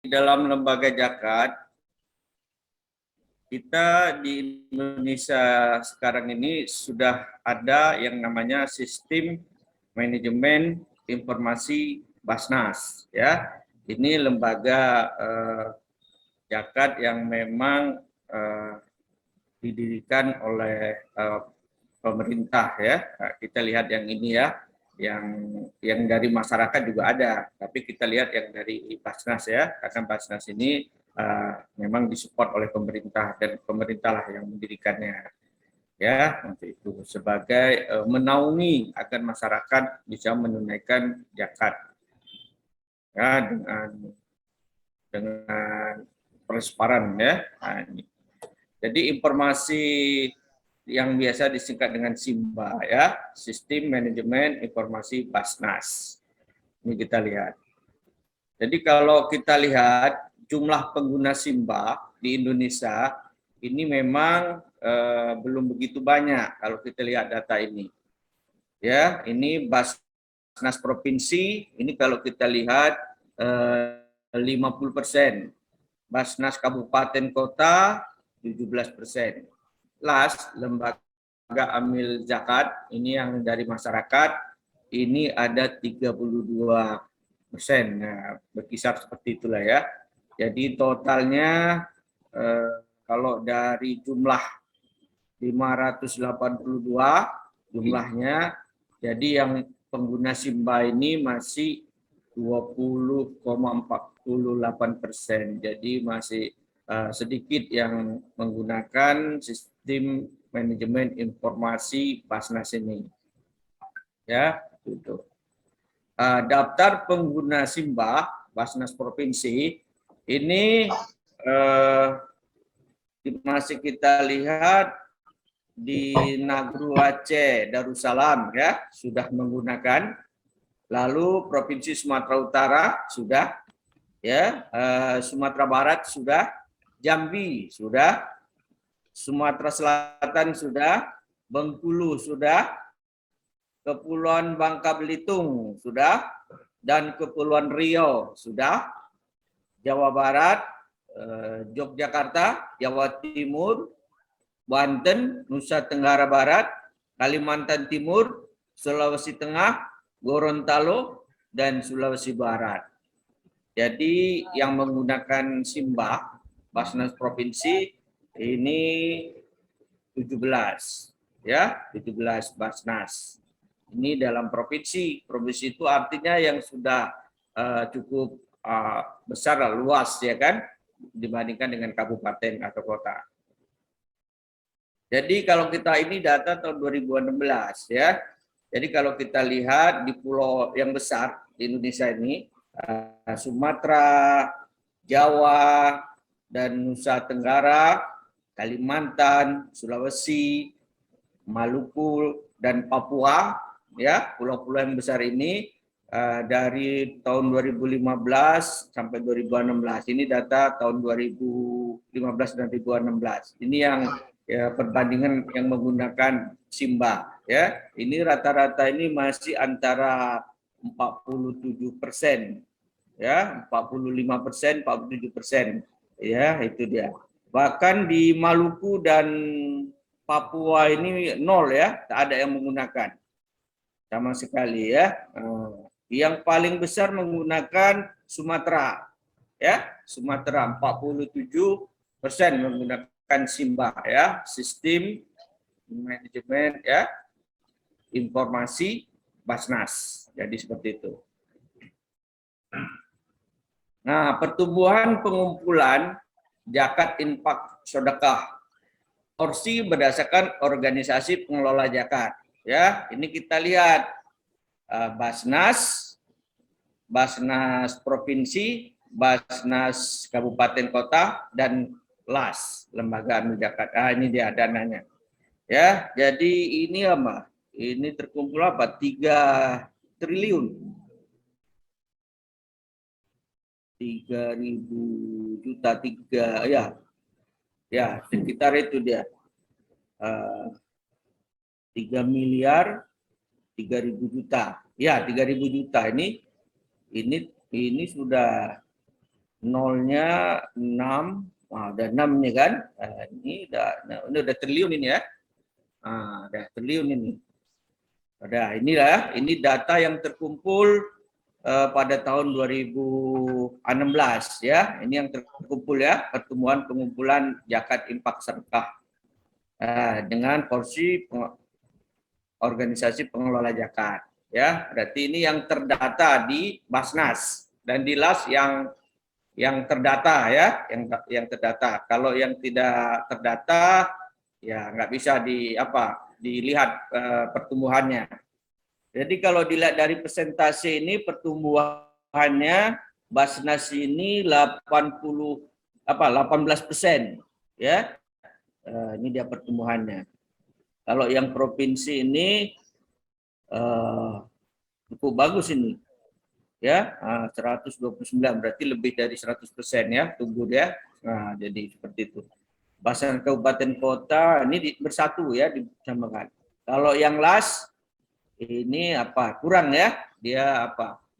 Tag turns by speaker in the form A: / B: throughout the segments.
A: dalam lembaga zakat, kita di Indonesia sekarang ini sudah ada yang namanya sistem manajemen informasi Basnas, ya. Ini lembaga zakat yang memang didirikan oleh pemerintah, ya. Nah, kita lihat yang ini ya, yang dari masyarakat juga ada, tapi kita lihat yang dari Basnas ya, karena Basnas ini memang disupport oleh pemerintah dan pemerintah lah yang mendirikannya, ya, untuk itu sebagai menaungi agar masyarakat bisa menunaikan zakat, ya, dengan transparan ya. Nah, ini. Jadi informasi yang biasa disingkat dengan SIMBA ya, Sistem Manajemen Informasi Basnas. Ini kita lihat. Jadi kalau kita lihat jumlah pengguna SIMBA di Indonesia ini memang belum begitu banyak kalau kita lihat data ini. Ya, ini Basnas provinsi, ini kalau kita lihat 50%. Basnas kabupaten kota 17%. LAS, Lembaga Amil Zakat, ini yang dari masyarakat, ini ada 32%. Nah, berkisar seperti itulah ya. Jadi totalnya kalau dari jumlah 582 jumlahnya, jadi yang pengguna SIMBA ini masih 20,48%. Jadi masih sedikit yang menggunakan sistem manajemen informasi Basnas ini. Ya, itu. Daftar pengguna SIMBA Basnas provinsi ini masih kita lihat di Nagru Aceh Darussalam ya sudah menggunakan, lalu Provinsi Sumatera Utara sudah, ya, Sumatera Barat sudah, Jambi sudah, Sumatera Selatan sudah, Bengkulu sudah, Kepulauan Bangka Belitung sudah, dan Kepulauan Riau sudah, Jawa Barat, Yogyakarta, Jawa Timur, Banten, Nusa Tenggara Barat, Kalimantan Timur, Sulawesi Tengah, Gorontalo, dan Sulawesi Barat. Jadi yang menggunakan SIMBA, Basnas Provinsi, ini 17. Ya, 17 Basnas. Ini dalam provinsi. Provinsi itu artinya yang sudah cukup besar, luas, ya kan, dibandingkan dengan kabupaten atau kota. Jadi kalau kita ini data tahun 2016 ya. Jadi kalau kita lihat di pulau yang besar di Indonesia ini, Sumatera, Jawa, dan Nusa Tenggara, Kalimantan, Sulawesi, Maluku, dan Papua, ya, pulau-pulau yang besar ini dari tahun 2015 sampai 2016. Ini data tahun 2015 dan 2016. Ini yang ya, perbandingan yang menggunakan SIMBA ya. Ini rata-rata ini masih antara 47%, ya, 45%, 47%, ya, itu dia. Bahkan di Maluku dan Papua ini nol ya, tak ada yang menggunakan sama sekali ya. Yang paling besar menggunakan Sumatera, ya, Sumatera 47% menggunakan SIMBA ya, sistem manajemen ya informasi Basnas. Jadi seperti itu. Nah, pertumbuhan pengumpulan zakat infak sedekah porsi berdasarkan organisasi pengelola zakat. Ya, ini kita lihat Basnas, Basnas provinsi, Basnas kabupaten kota, dan LAS, Lembaga Amil Zakat. Ini dia dananya. Ya, jadi ini apa? Ini terkumpul apa? 3 triliun. 3.000 juta, 3 ya. Ya, sekitar itu dia. 3 miliar 3.000 juta. Ya, 3.000 juta ini sudah nolnya 6, ada 6 nih kan. Ini udah triliun ini ya. Udah triliun ini. Inilah, ini data yang terkumpul pada tahun 2016 ya. Ini yang terkumpul ya, pertumbuhan pengumpulan zakat infak sedekah dengan porsi organisasi pengelola zakat ya. Berarti ini yang terdata di Basnas dan di LAS yang terdata ya, yang terdata. Kalau yang tidak terdata ya nggak bisa dilihat pertumbuhannya. Jadi kalau dilihat dari persentase ini pertumbuhannya Basnas ini 18% ya. Ini dia pertumbuhannya. Kalau yang provinsi ini cukup bagus ini. Ya, 129 berarti lebih dari 100% ya tumbuh ya. Nah, jadi seperti itu. Basnas kabupaten kota ini bersatu ya disamakan. Kalau yang LAS ini kurang ya, dia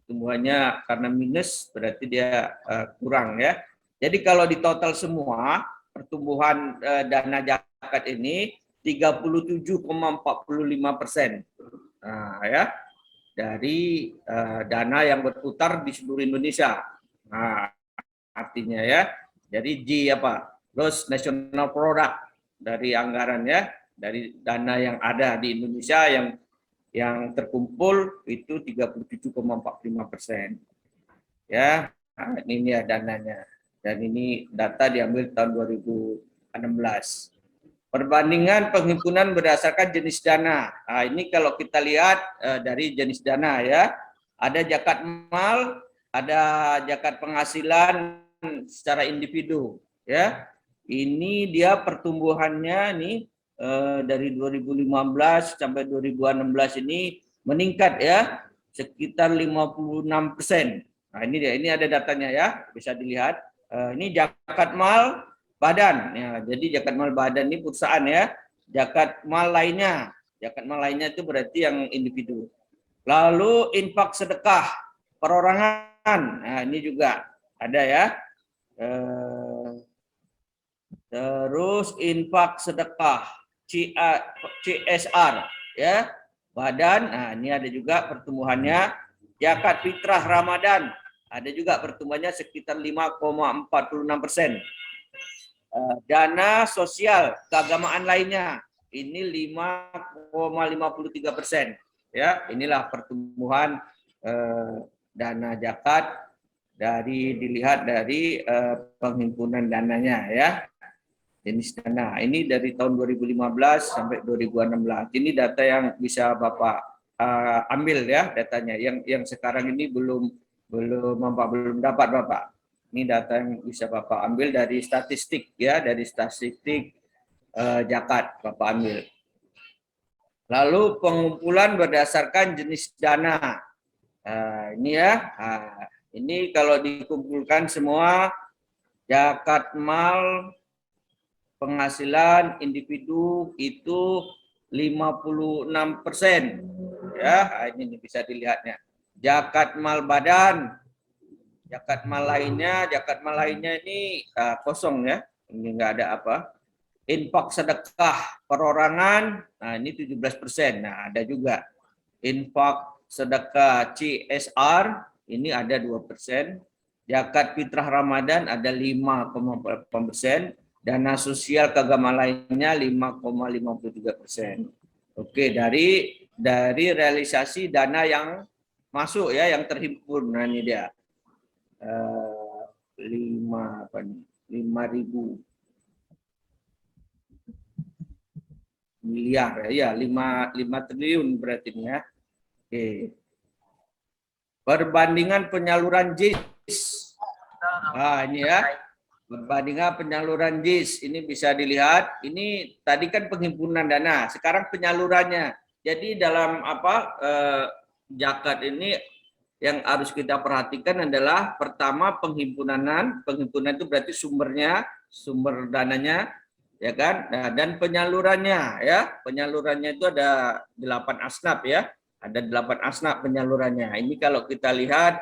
A: tumbuhannya karena minus berarti dia kurang ya. Jadi kalau di total semua pertumbuhan dana zakat ini 37,45%. Nah, ya dari dana yang berputar di seluruh Indonesia. Nah, artinya ya, jadi Gross National Product dari anggaran ya, dari dana yang ada di Indonesia yang terkumpul itu 37,45%. Ya, ini ya dananya. Dan ini data diambil tahun 2016. Perbandingan penghimpunan berdasarkan jenis dana. Nah, ini kalau kita lihat dari jenis dana ya, ada zakat mal, ada zakat penghasilan secara individu ya. Ini dia pertumbuhannya nih dari 2015 sampai 2016 ini meningkat ya sekitar 56%. Nah, ini ada datanya ya, bisa dilihat. Ini zakat mal badan ya. Jadi zakat mal badan ini perusahaan ya. Zakat mal lainnya itu berarti yang individu. Lalu infak sedekah perorangan. Nah, ini juga ada ya. Terus infak sedekah CSR ya, badan. Nah, ini ada juga pertumbuhannya. Zakat fitrah Ramadan ada juga pertumbuhannya sekitar 5,46%. Dana sosial keagamaan lainnya ini 5,53%. Ya, inilah pertumbuhan dana zakat dilihat dari penghimpunan dananya ya. Jenis dana. Ini dari tahun 2015 sampai 2016. Ini data yang bisa Bapak ambil ya datanya. Yang sekarang ini belum dapat Bapak. Ini data yang bisa Bapak ambil dari statistik ya, dari statistik zakat Bapak ambil. Lalu pengumpulan berdasarkan jenis dana. Ini ya. Ini kalau dikumpulkan semua zakat mal, penghasilan individu itu 56%. Ya, ini bisa dilihatnya. Zakat mal badan, zakat mal lainnya ini kosong ya. Ini enggak ada apa. Infak sedekah perorangan, nah ini 17%. Nah, ada juga infak sedekah CSR, ini ada 2%. Zakat fitrah Ramadan ada 5,8%. Dana sosial keagamaan lainnya 5,53%. Oke, dari realisasi dana yang masuk ya, yang terhimpun. Nah, ini dia. 5.000 miliar ya, 5 triliun berarti ini ya. Oke. Perbandingan penyaluran JIS. Ini ya. Perbandingan penyaluran JIS ini bisa dilihat. Ini tadi kan penghimpunan dana, sekarang penyalurannya. Jadi dalam zakat ini yang harus kita perhatikan adalah pertama penghimpunan itu berarti sumber dananya ya kan. Nah, dan penyalurannya ya. Penyalurannya itu ada 8 asnaf ya. Ada 8 asnaf penyalurannya. Ini kalau kita lihat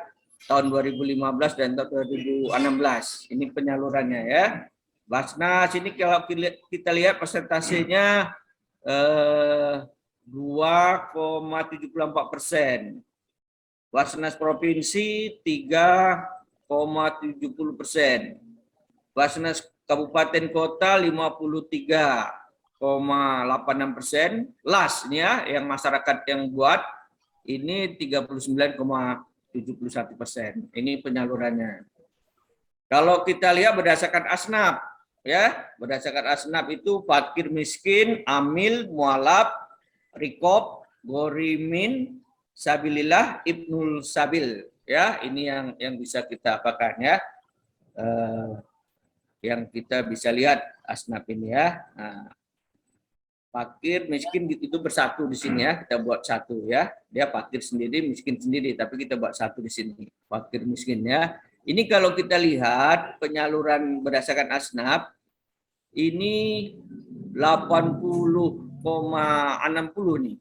A: tahun 2015 dan tahun 2016. Ini penyalurannya ya. Basnas ini kalau kita lihat persentasenya 2,74%. Basnas Provinsi 3,70%. Basnas Kabupaten Kota 53,86%. LAS ini ya, yang masyarakat yang buat ini 39,71%. Ini penyalurannya. Kalau kita lihat berdasarkan asnaf, ya, berdasarkan asnaf itu fakir miskin, amil, mualaf, rikob, gorimin, sabilillah, ibnul sabil, ya, ini yang bisa kita apakan ya, yang kita bisa lihat asnaf ini ya. Nah, fakir miskin itu bersatu di sini ya, kita buat satu ya, dia fakir sendiri miskin sendiri, tapi kita buat satu di sini fakir miskin ya. Ini kalau kita lihat penyaluran berdasarkan asnaf ini 80,60 nih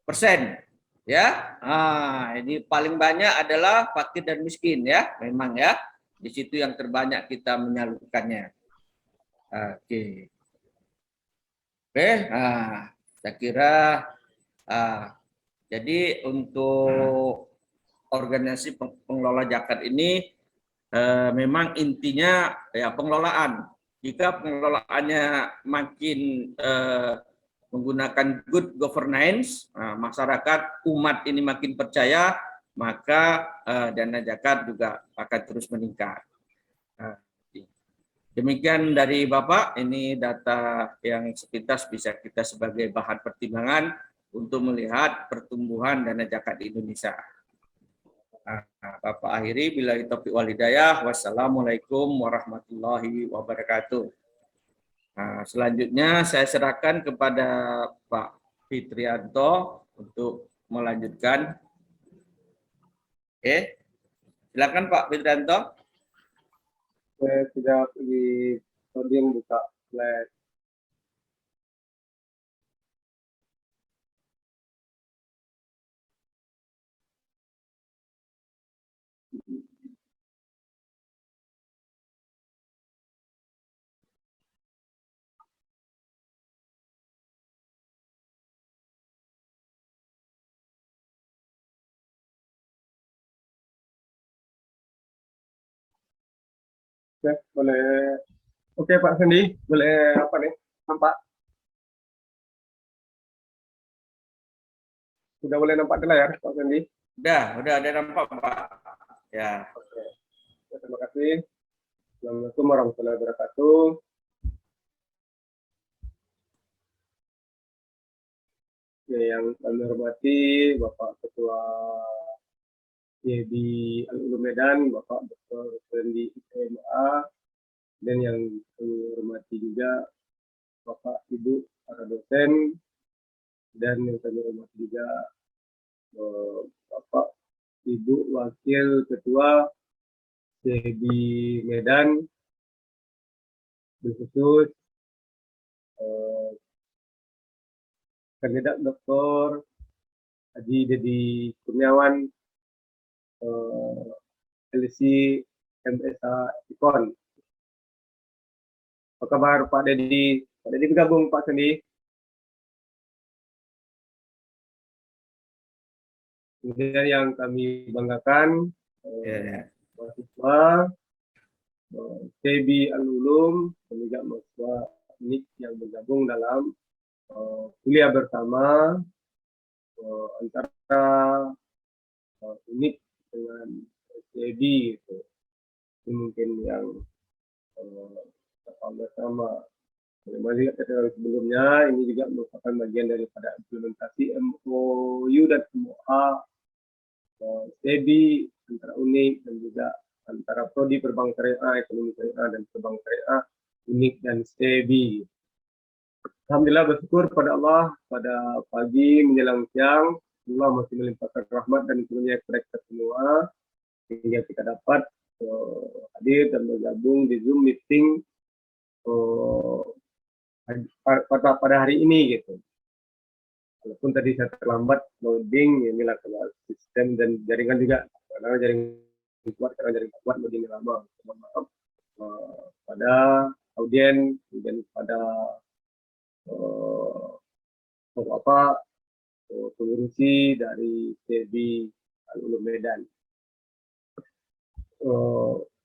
A: persen ya. Nah, ini paling banyak adalah fakir dan miskin ya, memang ya, di situ yang terbanyak kita menyalurkannya. Oke. Oke, saya kira jadi untuk organisasi pengelola zakat ini memang intinya ya pengelolaan. Jika pengelolaannya makin menggunakan good governance, masyarakat umat ini makin percaya, maka dana zakat juga akan terus meningkat. Demikian dari Bapak, ini data yang sepintas bisa kita sebagai bahan pertimbangan untuk melihat pertumbuhan dana zakat di Indonesia. Bapak akhiri, bila taufiq wal hidayah. Wassalamualaikum warahmatullahi wabarakatuh. Selanjutnya saya serahkan kepada Pak Fitrianto untuk melanjutkan. Oke, silakan Pak Fitrianto.
B: Saya sudah di loading buka slide. Oke, boleh. Oke Pak Sandi, boleh apa nih? Nampak? Sudah boleh nampak di layar Pak Sandi?
A: Udah ada nampak Pak. Ya.
B: Oke. Terima kasih. Assalamualaikum warahmatullahi wabarakatuh. Ya, yang kami hormati Bapak Ketua YB Al-Ulum Medan, Bapak Dr. Fendi IPMA, dan yang kami hormati juga Bapak Ibu para dosen, dan yang kami hormati juga Bapak Ibu Wakil Ketua YB Medan, khusus kandidat Dr. Haji Dedi Kurniawan, LC MSA Ikon. Apa kabar Pak Dedi? Pak Dedi bergabung Pak Sandi. Kemudian yang kami banggakan mahasiswa KB Al-Ulum dan juga mahasiswa UNIK yang bergabung dalam kuliah bersama antara UNIK dengan KB gitu. Ini mungkin yang bersama. Bagaimana kata sebelumnya, ini juga merupakan bagian daripada implementasi MOU dan MOA SEBI antara UNIK dan juga antara Prodi Perbankan Syariah, Ekonomi Syariah dan Perbankan Syariah, UNIK dan SEBI. Alhamdulillah bersyukur pada Allah pada pagi menjelang siang, Allah masih melimpahkan rahmat dan karunia kepada kita semua sehingga kita dapat hadir dan bergabung di Zoom meeting pada hari ini gitu. Walaupun tadi saya terlambat loading, inilah sistem dan jaringan juga, karena jaringan kuat karena jaring kuat begini lama. Mohon maaf pada audien, kemudian pada pengurusi dari SEBI Al-Ulum Medan.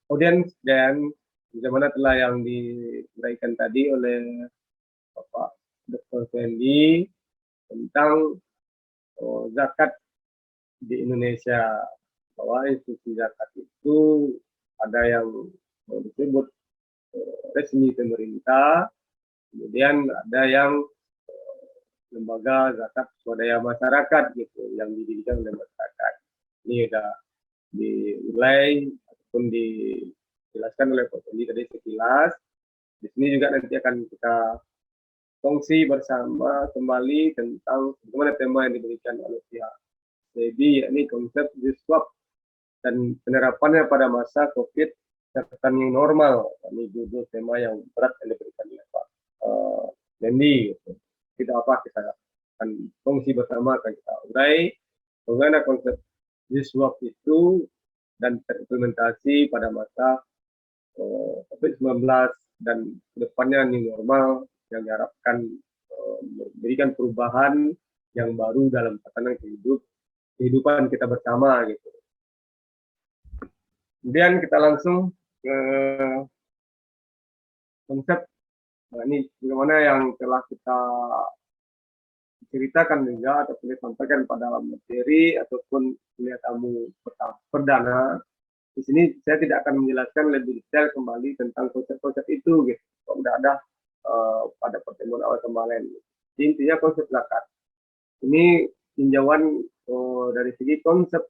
B: Audiens dan bagaimana telah yang diuraikan tadi oleh Bapak Dr. Fendi tentang zakat di Indonesia, bahwa institusi zakat itu ada yang disebut resmi pemerintah, kemudian ada yang lembaga zakat swadaya masyarakat gitu yang didirikan oleh masyarakat. Ini sudah dimulai ataupun dijelaskan oleh Pak Fendi tadi sekilas. Di sini juga nanti akan kita kongsi bersama kembali tentang bagaimana tema yang diberikan oleh pihak SEBI, yakni konsep swap dan penerapannya pada masa COVID serta new normal. Ini judul tema yang berat yang diberikan oleh Pak Fendi. Tidak apa, kita akan kongsi bersama, akan kita urai bagaimana konsep swap itu dan terimplementasi pada masa COVID-19 dan kedepannya new normal yang diharapkan memberikan perubahan yang baru dalam tatanan kehidupan kita bersama gitu. Kemudian kita langsung ke konsep. Nah, ini bagaimana yang telah kita ceritakan juga atau disampaikan pada materi ataupun kuliah tamu perdana. Di sini saya tidak akan menjelaskan lebih detail kembali tentang konsep-konsep itu gitu. Sudah ada pada pertemuan awal kemarin. Intinya konsep zakat ini tinjauan dari segi konsep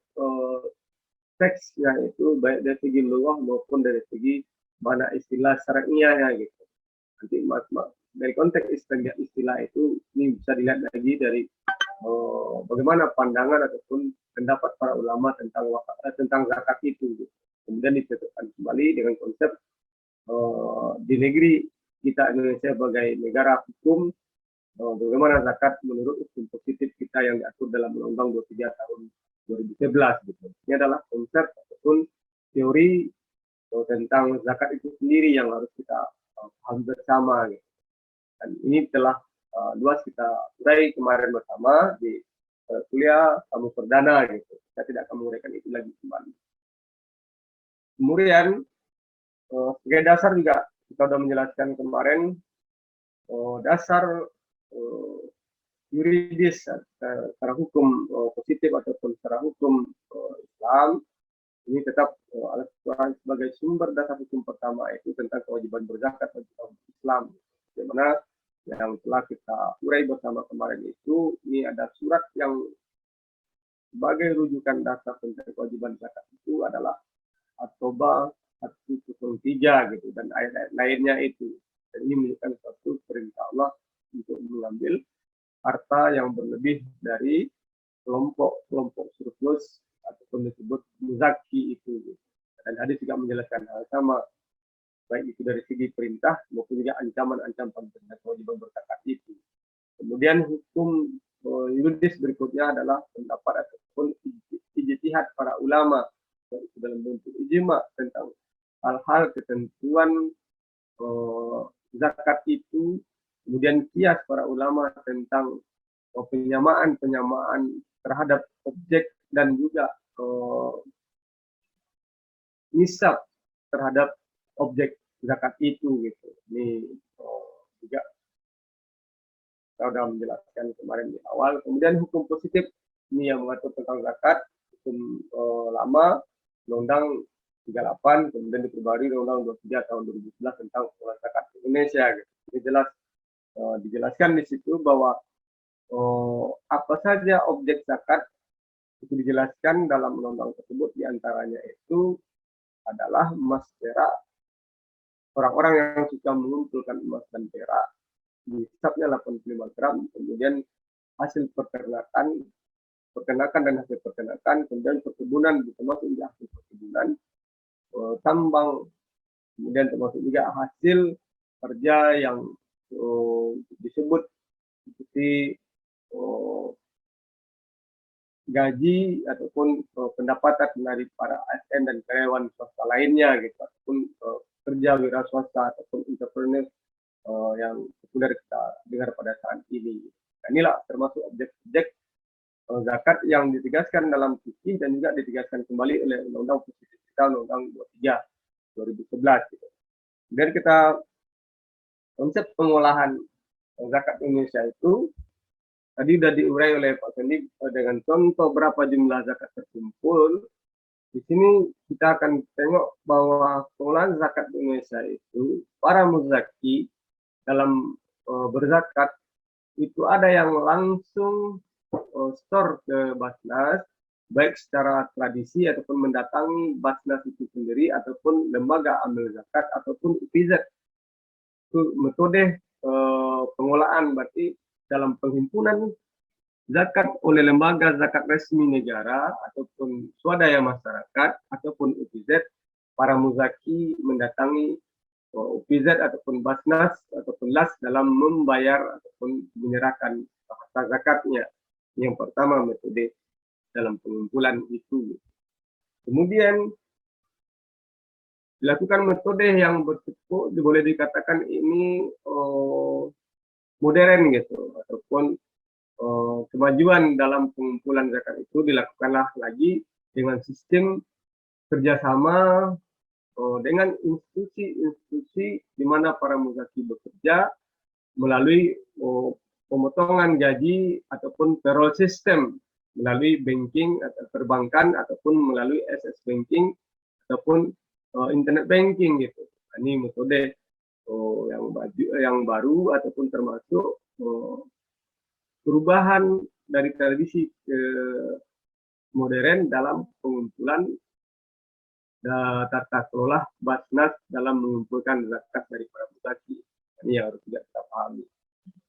B: teksnya itu baik dari segi lughah maupun dari segi mana istilah syar'inya gitu. Nanti dari konteks istilah itu ini bisa dilihat lagi dari bagaimana pandangan ataupun pendapat para ulama tentang zakat itu gitu. Kemudian ditetapkan kembali dengan konsep di negeri kita Indonesia sebagai negara hukum, bagaimana zakat menurut hukum positif kita yang diatur dalam Undang-Undang 23 tahun 2011 gitu. Ini adalah konsep ataupun teori tentang zakat itu sendiri yang harus kita pahami bersama gitu. Dan ini telah luas kita urai kemarin bersama di kuliah tamu perdana gitu. Saya tidak akan menguraikan itu lagi kembali. Kemudian sebagai dasar juga kita sudah menjelaskan kemarin dasar yuridis secara hukum positif ataupun secara hukum Islam ini tetap Al-Quran sebagai sumber dasar hukum pertama itu tentang kewajiban berzakat bagi kaum Islam. Di mana yang telah kita urai bersama kemarin itu, ini ada surat yang sebagai rujukan dasar tentang kewajiban zakat itu adalah At-Taubah 103 gitu, dan ayat-ayat lainnya itu. Dan ini menunjukkan suatu perintah Allah untuk mengambil harta yang berlebih dari kelompok surplus ataupun disebut muzaki itu. Dan hadis juga menjelaskan hal sama, baik itu dari segi perintah maupun juga ancaman-ancaman tentang kewajiban berzakat itu. Kemudian hukum yuridis berikutnya adalah pendapat ataupun ijtihad para ulama dalam bentuk ijma tentang hal-hal ketentuan zakat itu, kemudian kias para ulama tentang penyamaan terhadap objek dan juga nisab terhadap objek zakat itu gitu. Ini juga kita sudah menjelaskan kemarin di awal. Kemudian hukum positif ini yang mengatur tentang zakat, hukum lama Undang-Undang 38, kemudian diperbarui Undang-Undang 23 tahun 2011 tentang pengelolaan zakat Indonesia gitu. Ini jelas dijelaskan di situ bahwa apa saja objek zakat itu dijelaskan dalam undang-undang tersebut, diantaranya itu adalah emas, perak. Orang-orang yang suka mengumpulkan emas dan perak, nisabnya 85 gram, kemudian hasil peternakan dan hasil peternakan, kemudian perkebunan, termasuk juga hasil perkebunan, tambang, kemudian termasuk juga hasil kerja yang disebut seperti gaji ataupun pendapatan dari para ASN dan karyawan swasta lainnya gitu, ataupun kerja wira swasta ataupun entrepreneur yang populer kita dengar pada saat ini. Nah, inilah termasuk objek-objek zakat yang ditegaskan dalam fikih dan juga ditegaskan kembali oleh Undang-Undang Fiskal Undang-Undang 23 2011 gitu. Dan kita konsep pengolahan zakat Indonesia itu tadi sudah diurai oleh Pak Fendi dengan contoh berapa jumlah zakat terkumpul. Di sini kita akan tengok bahwa pengolahan zakat Indonesia itu para muzaki dalam berzakat itu ada yang langsung store ke Basnas, baik secara tradisi ataupun mendatangi Basnas itu sendiri ataupun lembaga amil zakat ataupun UPZ. Itu metode pengolahan, berarti dalam penghimpunan zakat oleh lembaga zakat resmi negara ataupun swadaya masyarakat ataupun UPZ, para muzaki mendatangi UPZ ataupun Basnas ataupun LAS dalam membayar ataupun menyerahkan harta zakatnya. Yang pertama metode dalam pengumpulan itu. Kemudian dilakukan metode yang bersifat boleh dikatakan ini modern gitu, ataupun kemajuan dalam pengumpulan zakat itu dilakukanlah lagi dengan sistem kerjasama dengan institusi-institusi di mana para muzaki bekerja melalui pemotongan gaji ataupun payroll system melalui banking atau perbankan ataupun melalui SS banking ataupun internet banking gitu. Ini metode yang baru ataupun termasuk perubahan dari tradisi ke modern dalam pengumpulan tata kelola Basnas dalam mengumpulkan zakat dari para muzaki. Ini yang harus tidak kita pahami.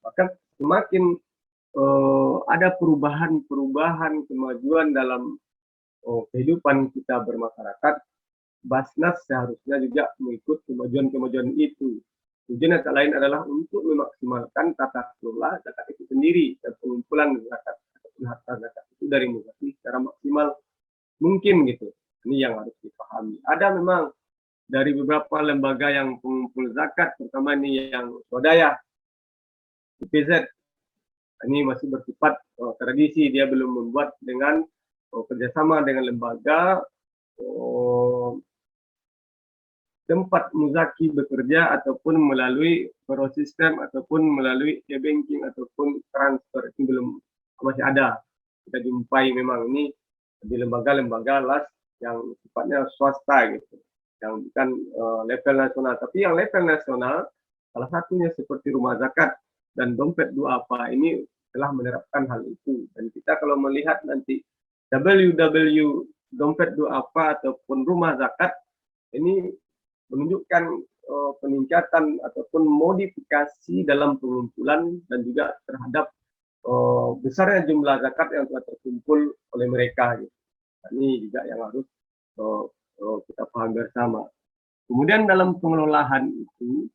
B: Bahkan semakin ada perubahan kemajuan dalam kehidupan kita bermasyarakat, Basnas seharusnya juga mengikut kemajuan itu. Tujuan yang lain adalah untuk memaksimalkan tata kelola zakat itu sendiri dan pengumpulan zakat ataupun harta zakat itu dari muzaki secara maksimal mungkin gitu. Ini yang harus dipahami. Ada memang dari beberapa lembaga yang pengumpul zakat, terutama ini yang swadaya, UPZ. Ini masih bersifat tradisi, dia belum membuat dengan kerjasama dengan lembaga tempat muzaki bekerja ataupun melalui sistem ataupun melalui e-banking ataupun transfer. Itu belum, masih ada. Kita jumpai memang ini di lembaga-lembaga LAS yang sifatnya swasta gitu, yang bukan level nasional. Tapi yang level nasional, salah satunya seperti rumah zakat dan dompet duafa ini telah menerapkan hal itu. Dan kita kalau melihat nanti www dompet duafa ataupun rumah zakat ini menunjukkan peningkatan ataupun modifikasi dalam pengumpulan dan juga terhadap besarnya jumlah zakat yang telah terkumpul oleh mereka. Gitu. Ini juga yang harus kita pahami bersama. Kemudian dalam pengelolaan itu,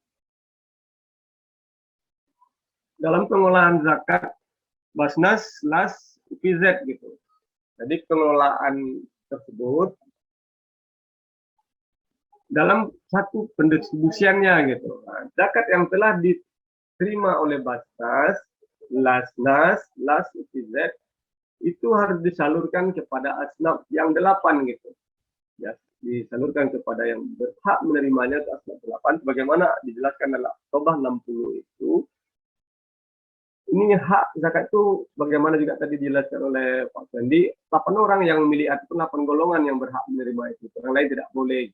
B: dalam pengolahan zakat Basnas, LAS, UPZ gitu. Jadi pengelolaan tersebut dalam satu pendistribusiannya gitu. Nah, zakat yang telah diterima oleh Basnas, LAS, UPZ itu harus disalurkan kepada asnaf yang 8 gitu. Ya, disalurkan kepada yang berhak menerimanya ke asnaf 8 sebagaimana dijelaskan dalam Tobah 60 itu. Ini hak zakat itu bagaimana juga tadi dijelaskan oleh Pak Fendi, 8 orang yang memilih ataupun 8 golongan yang berhak menerima itu. Orang lain tidak boleh.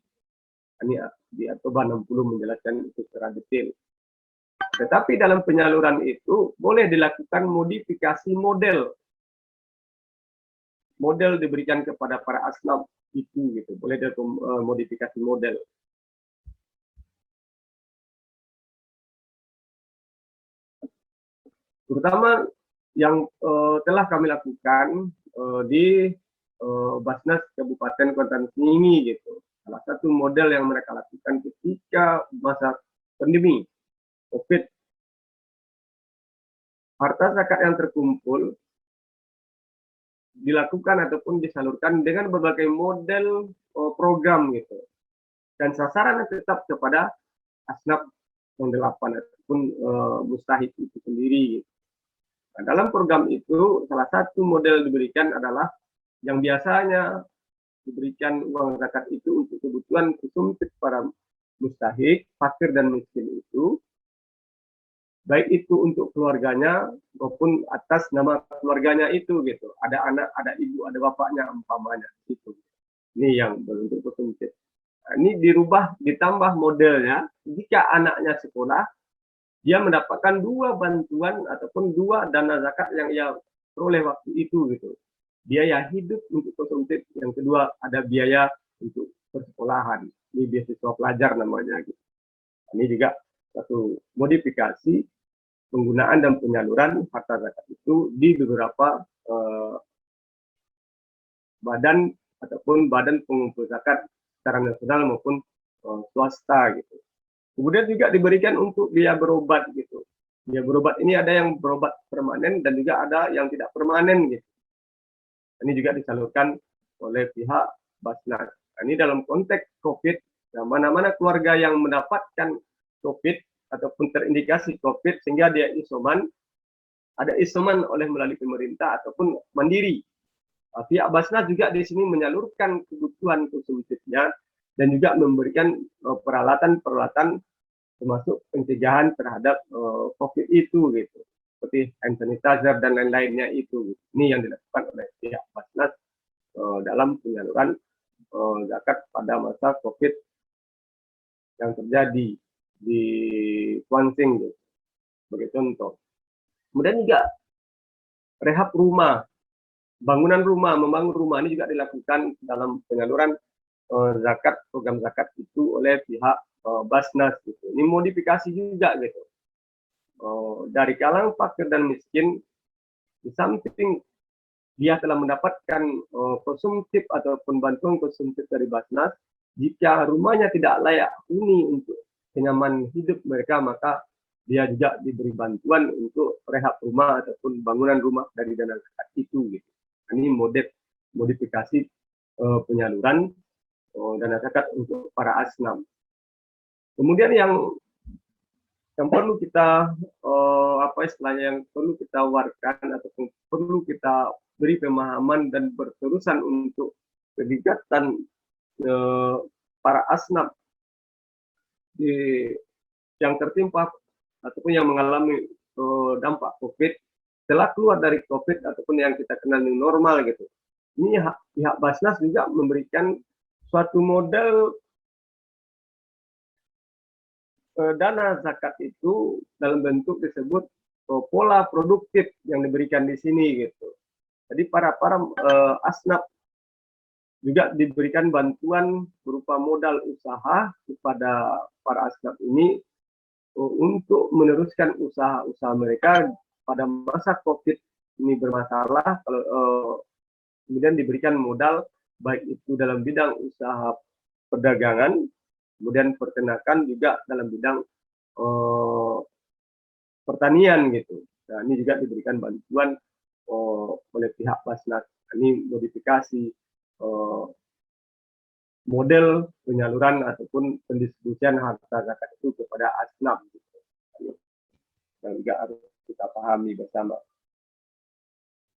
B: Ini di Tobah 60 menjelaskan itu secara detail. Tetapi dalam penyaluran itu boleh dilakukan modifikasi model. Model diberikan kepada para asnaf itu gitu. Boleh modifikasi model. Terutama yang telah kami lakukan di Basnas Kabupaten Kuantan Sengingi gitu. Salah satu model yang mereka lakukan ketika masa pandemi COVID, harta zakat yang terkumpul dilakukan ataupun disalurkan dengan berbagai model program gitu. Dan sasarannya tetap kepada asnaf yang 8 ataupun mustahik itu sendiri. Nah, dalam program itu salah satu model diberikan adalah yang biasanya diberikan uang zakat itu untuk kebutuhan konsumtif para mustahik, fakir dan miskin itu, baik itu untuk keluarganya maupun atas nama keluarganya itu gitu. Ada anak, ada ibu, ada bapaknya umpamanya gitu. Ini yang berbentuk konsumtif. Nah, ini dirubah, ditambah modelnya jika anaknya sekolah, dia mendapatkan 2 bantuan ataupun 2 dana zakat yang ia peroleh waktu itu gitu. Biaya hidup untuk konsumtif, yang kedua ada biaya untuk persekolahan. Ini beasiswa pelajar namanya gitu. Ini juga satu modifikasi penggunaan dan penyaluran harta zakat itu di beberapa badan ataupun badan pengumpul zakat secara nasional maupun swasta gitu. Kemudian juga diberikan untuk biaya berobat gitu. Biaya berobat ini ada yang berobat permanen dan juga ada yang tidak permanen gitu. Ini juga disalurkan oleh pihak Basnas. Nah, ini dalam konteks COVID, nah, mana-mana keluarga yang mendapatkan COVID ataupun terindikasi COVID sehingga dia isoman, ada isoman oleh melalui pemerintah ataupun mandiri. Pihak Basnas juga di sini menyalurkan kebutuhan konsumtifnya dan juga memberikan peralatan-peralatan termasuk pencegahan terhadap COVID itu gitu, seperti hand sanitizer dan lain-lainnya itu. Ini yang dilakukan oleh pihak Basnas dalam penyaluran zakat pada masa COVID yang terjadi di Kuansing gitu, sebagai contoh. Kemudian juga rehab rumah, bangunan rumah, membangun rumah ini juga dilakukan dalam penyaluran zakat, program zakat itu oleh pihak Basnas gitu. Ini modifikasi juga gitu. Dari kalangan fakir dan miskin, di samping dia telah mendapatkan konsumtif ataupun bantuan konsumtif dari Basnas, jika rumahnya tidak layak huni untuk kenyamanan hidup mereka, maka dia juga diberi bantuan untuk rehab rumah ataupun bangunan rumah dari dana zakat itu gitu. Ini modifikasi penyaluran dana zakat untuk para asnaf. Kemudian yang perlu kita yang perlu kita warkan ataupun perlu kita beri pemahaman dan berterusan untuk kegiatan para asnaf yang tertimpa ataupun yang mengalami dampak COVID setelah keluar dari COVID ataupun yang kita kenal new normal gitu. Ini pihak Basnas juga memberikan suatu model dana zakat itu dalam bentuk disebut pola produktif yang diberikan di sini gitu. Jadi para asnaf juga diberikan bantuan berupa modal usaha kepada para asnaf ini untuk meneruskan usaha-usaha mereka pada masa COVID ini bermasalah. Kalau kemudian diberikan modal baik itu dalam bidang usaha perdagangan, kemudian peternakan juga dalam bidang pertanian gitu. Nah, ini juga diberikan bantuan oleh pihak Basnas. Ini modifikasi model penyaluran ataupun pendistribusian harta zakat itu kepada asnaf gitu. Yang juga harus kita pahami bersama.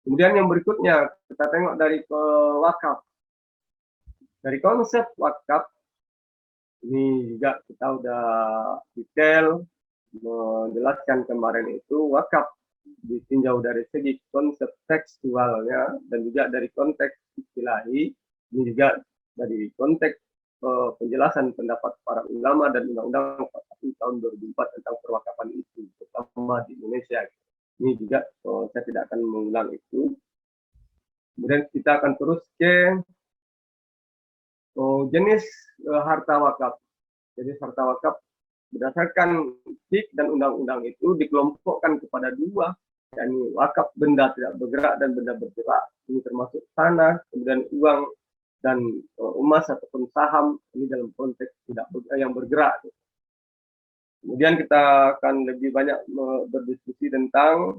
B: Kemudian yang berikutnya kita tengok dari wakaf. Dari konsep wakaf ini juga kita udah detail menjelaskan kemarin itu wakaf ditinjau dari segi konsep tekstualnya dan juga dari konteks istilahi, ini juga dari konteks penjelasan pendapat para ulama dan Undang-Undang 41 tahun 2004 tentang perwakafan itu, terutama di Indonesia. Ini juga saya tidak akan mengulang itu. Kemudian kita akan terus ke jenis harta wakaf. Jadi harta wakaf berdasarkan HIK dan undang-undang itu dikelompokkan kepada 2, yakni wakaf benda tidak bergerak dan benda bergerak. Ini termasuk tanah, kemudian uang dan emas ataupun saham, ini dalam konteks tidak yang bergerak. Kemudian kita akan lebih banyak berdiskusi tentang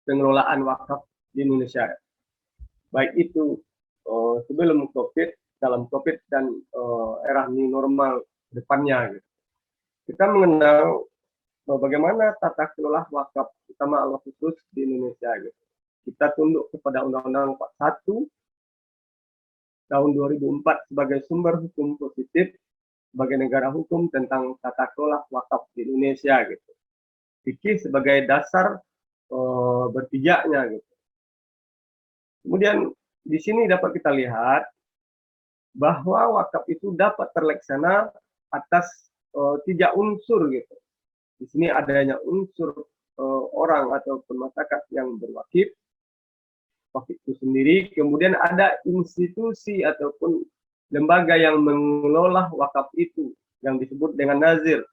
B: pengelolaan wakaf di Indonesia. Baik itu sebelum COVID, dalam COVID, dan era new normal depannya. Gitu. Kita mengenal bagaimana tata kelola wakaf, terutama al-khusus di Indonesia. Gitu. Kita tunduk kepada Undang-Undang 41 tahun 2004 sebagai sumber hukum positif sebagai negara hukum tentang tata kelola wakaf di Indonesia. Gitu. Fikih sebagai dasar berpijaknya. Gitu. Kemudian di sini dapat kita lihat bahwa wakaf itu dapat terlaksana atas 3 unsur gitu. Di sini adanya unsur orang ataupun masyarakat yang berwakif, wakif itu sendiri, kemudian ada institusi ataupun lembaga yang mengelola wakaf itu yang disebut dengan nazir.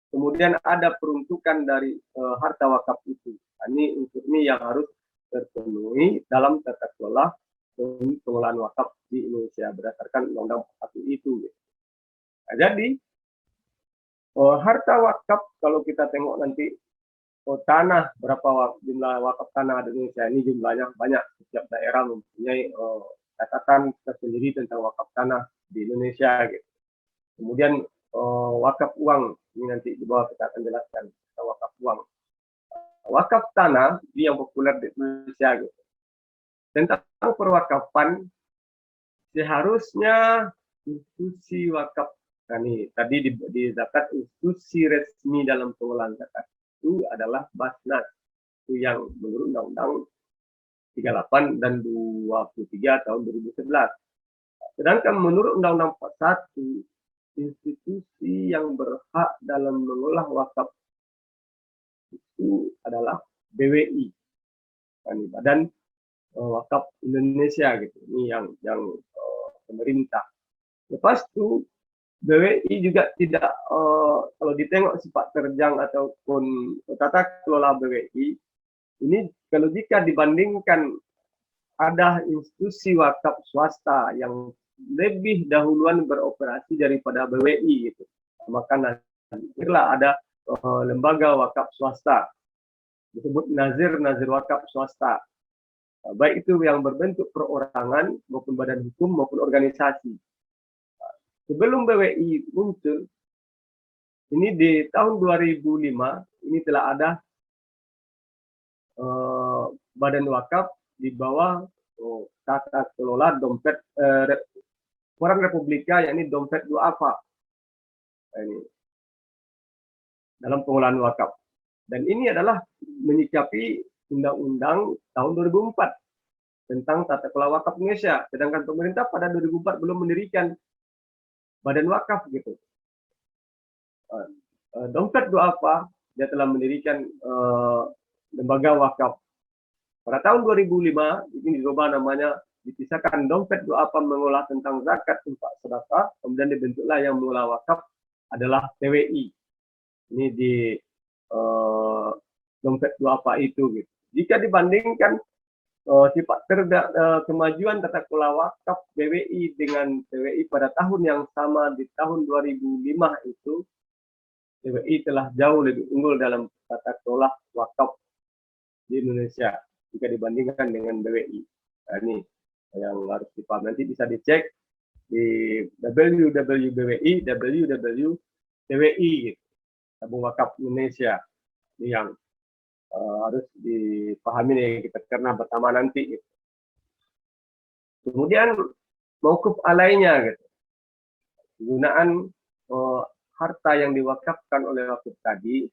B: Kemudian ada peruntukan dari harta wakaf itu. Ini unsur ini yang harus terpenuhi dalam tata kelola pengelolaan wakaf di Indonesia berdasarkan Undang-Undang 41 itu. Nah, jadi harta wakaf kalau kita tengok nanti tanah, berapa jumlah wakaf tanah di Indonesia, ini jumlahnya banyak. Setiap daerah mempunyai catatan tersendiri tentang wakaf tanah di Indonesia. Gitu. Kemudian wakaf uang, ini nanti di bawah kita akan jelaskan wakaf uang. Wakaf tanah ini yang populer di Indonesia. Gitu. Tentang perwakafan, seharusnya institusi wakaf, nah ini tadi di zakat, institusi resmi dalam pengelolaan zakat itu adalah Basnas, itu yang menurut Undang-Undang 38 dan 23 tahun 2011. Sedangkan menurut Undang-Undang 41, institusi yang berhak dalam mengelola wakaf itu adalah BWI, ini Badan Wakaf Indonesia gitu. Ini yang pemerintah. Lepas itu BWI juga tidak kalau ditengok sifat terjang ataupun tata kelola BWI ini, kalau jika dibandingkan ada institusi wakaf swasta yang lebih dahuluan beroperasi daripada BWI gitu. Maka nantilah ada lembaga wakaf swasta disebut nazir wakaf swasta. Baik itu yang berbentuk perorangan maupun badan hukum maupun organisasi. Sebelum BWI muncul, ini di tahun 2005, ini telah ada badan wakaf di bawah tata kelola dompet Koran Republika, yakni dompet duafa. Ini dalam pengelolaan wakaf. Dan ini adalah menyikapi Undang-Undang tahun 2004 tentang tata kelola wakaf Indonesia. Sedangkan pemerintah pada 2004 belum mendirikan badan wakaf gitu. Dompet duafa, dia telah mendirikan lembaga wakaf. Pada tahun 2005, ini dirubah namanya, dipisahkan dompet duafa mengolah tentang zakat, infak, sedekah, kemudian dibentuklah yang mengolah wakaf adalah PWI. Ini di dompet duafa itu gitu. Jika dibandingkan sifat kemajuan tata kelola wakaf BWI dengan PWI pada tahun yang sama di tahun 2005 itu, PWI telah jauh lebih unggul dalam tata kelola wakaf di Indonesia jika dibandingkan dengan BWI. Nah, ini yang harus dipahami. Nanti bisa dicek di www.bwi, www.pwi gitu. Tabung Wakaf Indonesia. Ini yang harus dipahami nih kita karena pertama nanti. Gitu. Kemudian mauquf alainya gitu. Penggunaan harta yang diwakafkan oleh wakif tadi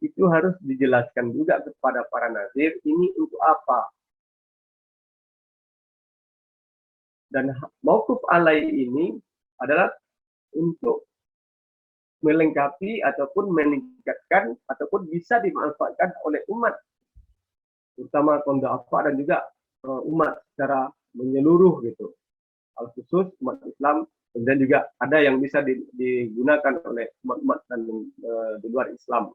B: itu harus dijelaskan juga kepada para nazir ini untuk apa. Dan mauquf alai ini adalah untuk melengkapi ataupun meningkatkan ataupun bisa dimanfaatkan oleh umat, terutama kaum du'afa dan juga umat secara menyeluruh gitu. Al-khusus umat Islam, kemudian juga ada yang bisa digunakan oleh umat-umat dan di luar Islam.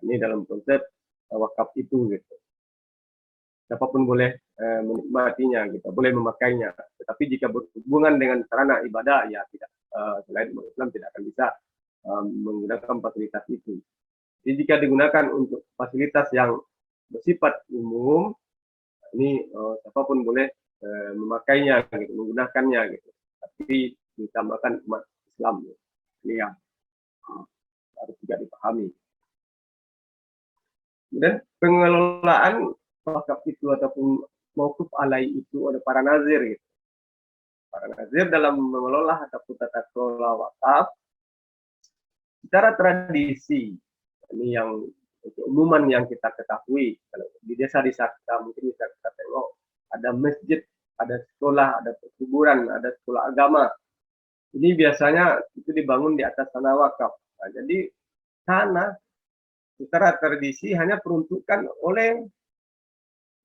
B: Ini dalam konsep wakaf itu gitu. Siapapun boleh menikmatinya, gitu, boleh memakainya. Tetapi jika berhubungan dengan sarana ibadah, ya tidak. Selain umat Islam tidak akan bisa menggunakan fasilitas itu. Jadi jika digunakan untuk fasilitas yang bersifat umum, ini siapapun boleh memakainya, gitu, menggunakannya, gitu. Tapi ditambahkan umat Islam, ini yang harus juga dipahami. Dan pengelolaan wakaf itu ataupun mauquf alai itu oleh para nazir, gitu. Para nazir dalam mengelola ataupun tata kelola wakaf secara tradisi, ini yang keumuman yang kita ketahui. Kalau di desa-desa kita mungkin bisa kita tengok ada masjid, ada sekolah, ada perkuburan, ada sekolah agama. Ini biasanya itu dibangun di atas tanah wakaf. Nah, jadi tanah secara tradisi hanya peruntukan oleh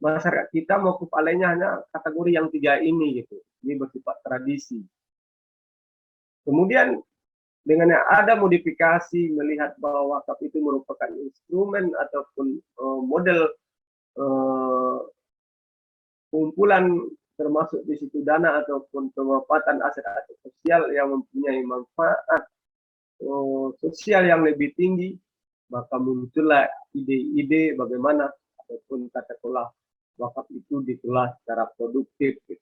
B: masyarakat kita, mauquf alainya hanya kategori yang 3 ini, gitu. Ini bersifat tradisi. Kemudian dengan ada modifikasi melihat bahwa wakaf itu merupakan instrumen ataupun model kumpulan, termasuk di situ dana ataupun pemanfaatan aset-aset sosial yang mempunyai manfaat sosial yang lebih tinggi, maka muncullah ide-ide bagaimana ataupun tata kelola wakaf itu dikelola secara produktif, gitu.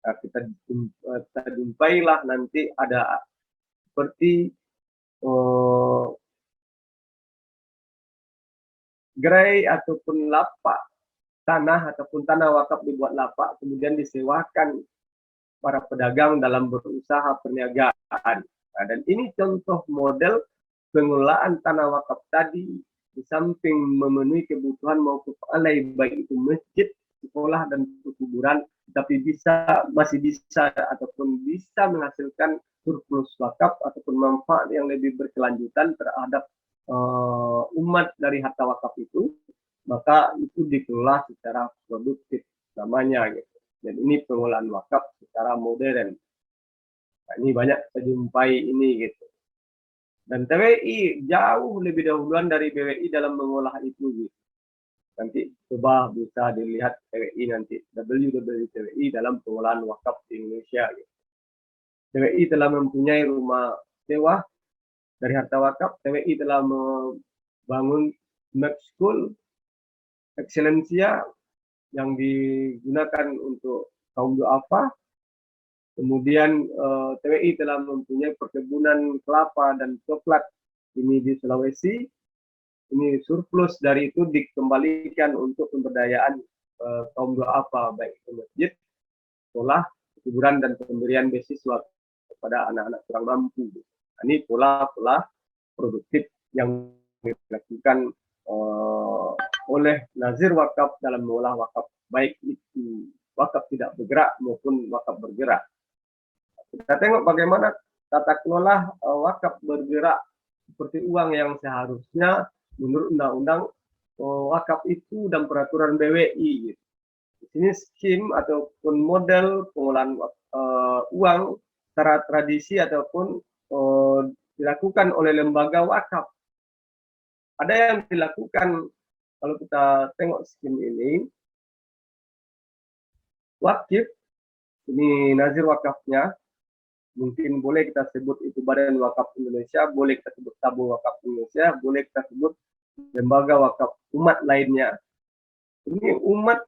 B: Nah, kita jumpailah nanti ada seperti gerai ataupun lapak tanah ataupun tanah wakaf dibuat lapak, kemudian disewakan para pedagang dalam berusaha perniagaan. Nah, dan ini contoh model pengelolaan tanah wakaf tadi, di samping memenuhi kebutuhan mauquf alai baik itu masjid, sekolah dan perkuburan, tapi masih bisa ataupun bisa menghasilkan surplus wakaf ataupun manfaat yang lebih berkelanjutan terhadap umat dari harta wakaf itu, maka itu dikelola secara produktif namanya, gitu. Dan ini pengelolaan wakaf secara modern. Nah, ini banyak kita jumpai ini, gitu. Dan TWI jauh lebih dahuluan dari BWI dalam mengolah itu, gitu. Nanti coba bisa dilihat TWI nanti, www.twi dalam pengelolaan wakaf di Indonesia, gitu. TWI telah mempunyai rumah sewa dari harta wakaf. TWI telah membangun Max School Excellencia yang digunakan untuk kaum duafa. Kemudian TWI telah mempunyai perkebunan kelapa dan coklat ini di Sulawesi. Ini surplus dari itu dikembalikan untuk pemberdayaan kaum duafa, baik itu masjid, sekolah, perkuburan, dan pemberian beasiswa kepada anak-anak kurang mampu. Nah, ini pola-pola produktif yang dilakukan oleh nazir wakaf dalam mengolah wakaf, baik itu wakaf tidak bergerak maupun wakaf bergerak. Kita tengok bagaimana tata kelola wakaf bergerak seperti uang yang seharusnya menurut undang-undang wakaf itu dan peraturan BWI. Di sini skim ataupun model pengolahan uang secara tradisi ataupun dilakukan oleh lembaga wakaf. Ada yang dilakukan, kalau kita tengok skim ini, wakif, ini nazir wakafnya, mungkin boleh kita sebut itu Badan Wakaf Indonesia, boleh kita sebut Tabung Wakaf Indonesia, boleh kita sebut lembaga wakaf umat lainnya. Ini umat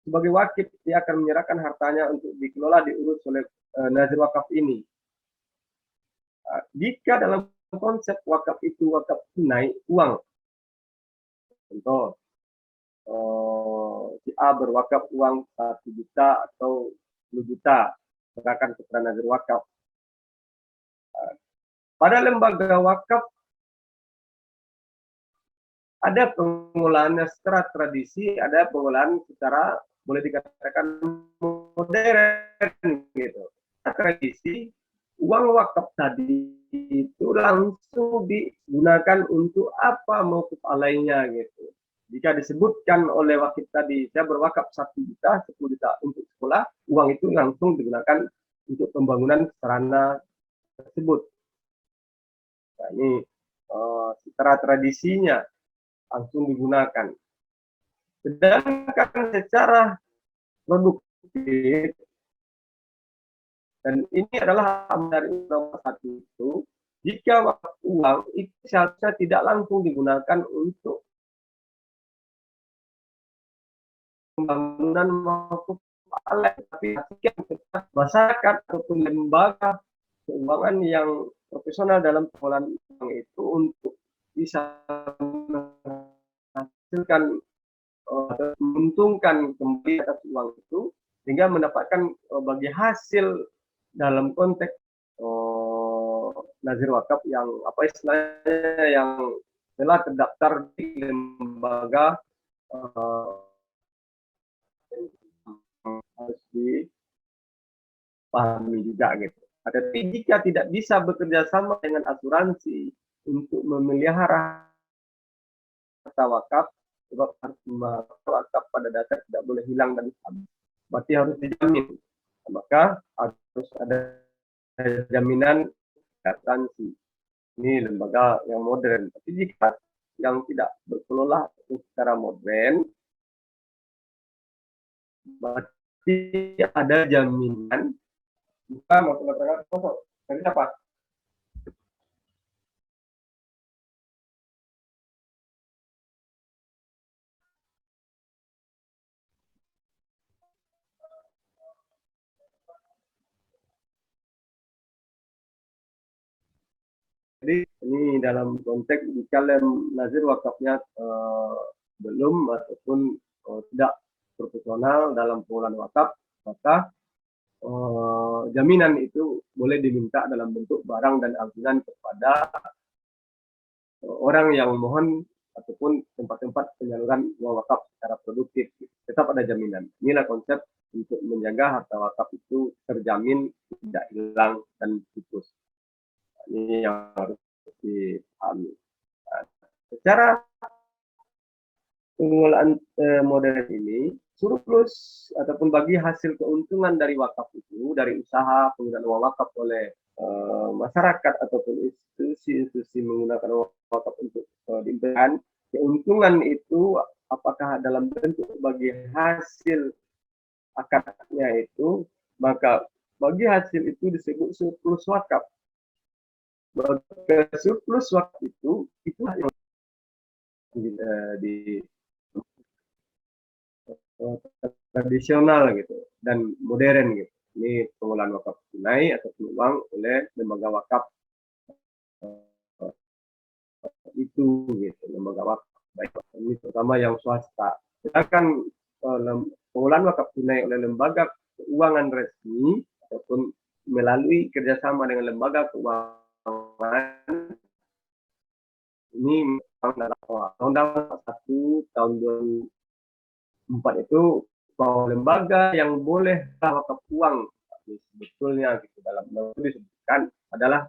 B: sebagai wakif, dia akan menyerahkan hartanya untuk dikelola, diurus oleh nazir wakaf ini. Jika dalam konsep wakaf itu wakaf tunai, uang, contoh si A berwakaf uang 1 juta atau 10 juta, serahkan kepada nazir wakaf. Pada lembaga wakaf ada pengolahannya secara tradisi, ada pengolahan secara boleh dikatakan modern, gitu. Tradisi, uang wakaf tadi itu langsung digunakan untuk apa mauquf alainya, gitu. Jika disebutkan oleh wakif tadi, saya berwakaf 1 juta, 10 juta untuk sekolah, uang itu langsung digunakan untuk pembangunan sarana tersebut. Nah, ini secara tradisinya langsung digunakan. Sedangkan secara produktif, dan ini adalah dari nomor 1 itu, jika wakaf uang itu seharusnya tidak langsung digunakan untuk pembangunan maupun tapi masyarakat ataupun lembaga keuangan yang profesional dalam pengelolaan uang itu untuk bisa menghasilkan atau menguntungkan kembali atas uang itu sehingga mendapatkan bagi hasil dalam konteks nazir wakaf yang apa istilahnya yang telah terdaftar di lembaga harus dipahami juga gitu. Tapi jika tidak bisa bekerja sama dengan asuransi untuk memelihara harta wakaf, sebab harta wakaf pada dasar tidak boleh hilang dan habis, berarti harus dijamin. Maka harus ada jaminan asuransi. Ini lembaga yang modern. Tapi jika yang tidak berkelola secara modern, berarti ada jaminan. Bukan mau mengatakan kosong. Jadi apa? Jadi ini dalam konteks jika nazir wakafnya belum ataupun tidak profesional dalam pengelolaan wakaf, maka jaminan itu boleh diminta dalam bentuk barang dan angsuran kepada orang yang memohon ataupun tempat-tempat penyaluran uang wakaf secara produktif. Tetap ada jaminan. Inilah konsep untuk menjaga harta wakaf itu terjamin, tidak hilang dan putus. Ini yang harus dipahami. Secara pengelolaan modern ini, surplus ataupun bagi hasil keuntungan dari wakaf itu, dari usaha penggunaan uang wakaf oleh masyarakat ataupun institusi menggunakan uang wakaf untuk diinvestasikan, keuntungan itu apakah dalam bentuk bagi hasil akadnya itu, maka bagi hasil itu disebut surplus wakaf. Surplus wakaf itu yang di tradisional gitu dan modern gitu. Ini pengelolaan wakaf tunai atau uang oleh lembaga wakaf itu gitu, lembaga wakaf baik ini terutama yang swasta. Sedangkan pengelolaan wakaf tunai oleh lembaga keuangan resmi ataupun melalui kerjasama dengan lembaga keuangan ini Undang-Undang 1 tahun 2004 itu bahwa lembaga yang boleh wakaf uang sebetulnya gitu dalam undang disebutkan adalah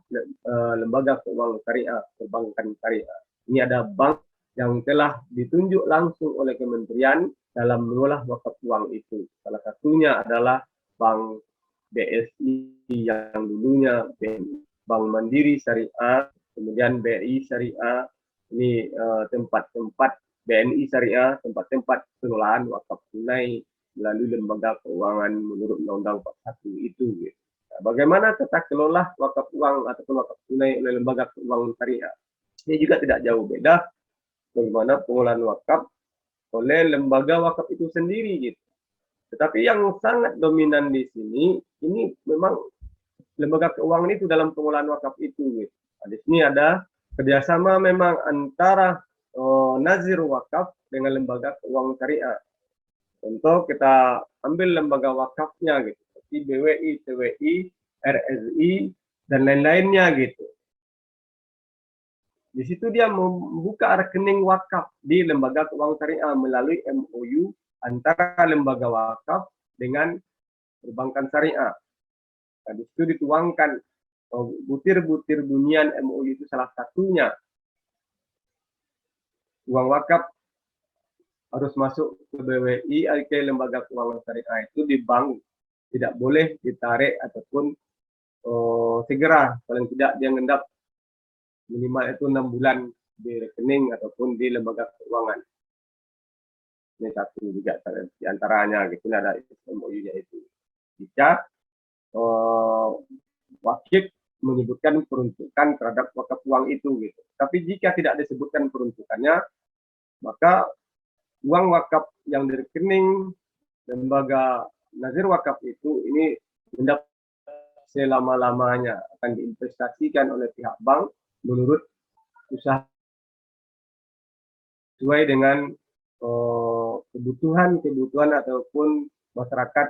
B: lembaga keuangan syariah, perbankan syariah. Ini ada bank yang telah ditunjuk langsung oleh kementerian dalam mengolah wakaf uang itu. Salah satunya adalah Bank BSI yang dulunya Bank Mandiri Syariah, kemudian BRI Syariah, ini tempat-tempat BNI Syariah, tempat-tempat pengelolaan wakaf tunai melalui lembaga keuangan menurut Undang-Undang 41 itu. Gitu. Nah, bagaimana tata kelola wakaf uang ataupun wakaf tunai oleh lembaga keuangan syariah? Ini juga tidak jauh beda bagaimana pengelolaan wakaf oleh lembaga wakaf itu sendiri. Gitu. Tetapi yang sangat dominan di sini, ini memang lembaga keuangan itu dalam pengelolaan wakaf itu. Gitu. Nah, di sini ada kerjasama memang antara nazir wakaf dengan lembaga keuangan syariah. Contoh kita ambil lembaga wakafnya gitu, seperti BWI, TWI, RSI dan lain-lainnya gitu. Di situ dia membuka rekening wakaf di lembaga keuangan syariah melalui MOU antara lembaga wakaf dengan perbankan syariah. Nah, di situ dituangkan butir-butir bunyian MOU itu salah satunya. Uang wakaf harus masuk ke BWI, ke lembaga keuangan syariah itu di bank, tidak boleh ditarik ataupun segera, paling tidak dia ngendap minimal itu 6 bulan di rekening ataupun di lembaga keuangan. Ini satu juga di antaranya gitu, ada MOU-nya itu. Jika wakil menyebutkan peruntukan terhadap wakaf uang itu gitu. Tapi jika tidak disebutkan peruntukannya, maka uang wakaf yang dari rekening lembaga nazir wakaf itu ini mendapat selama-lamanya akan diinvestasikan oleh pihak bank menurut usaha sesuai dengan kebutuhan ataupun masyarakat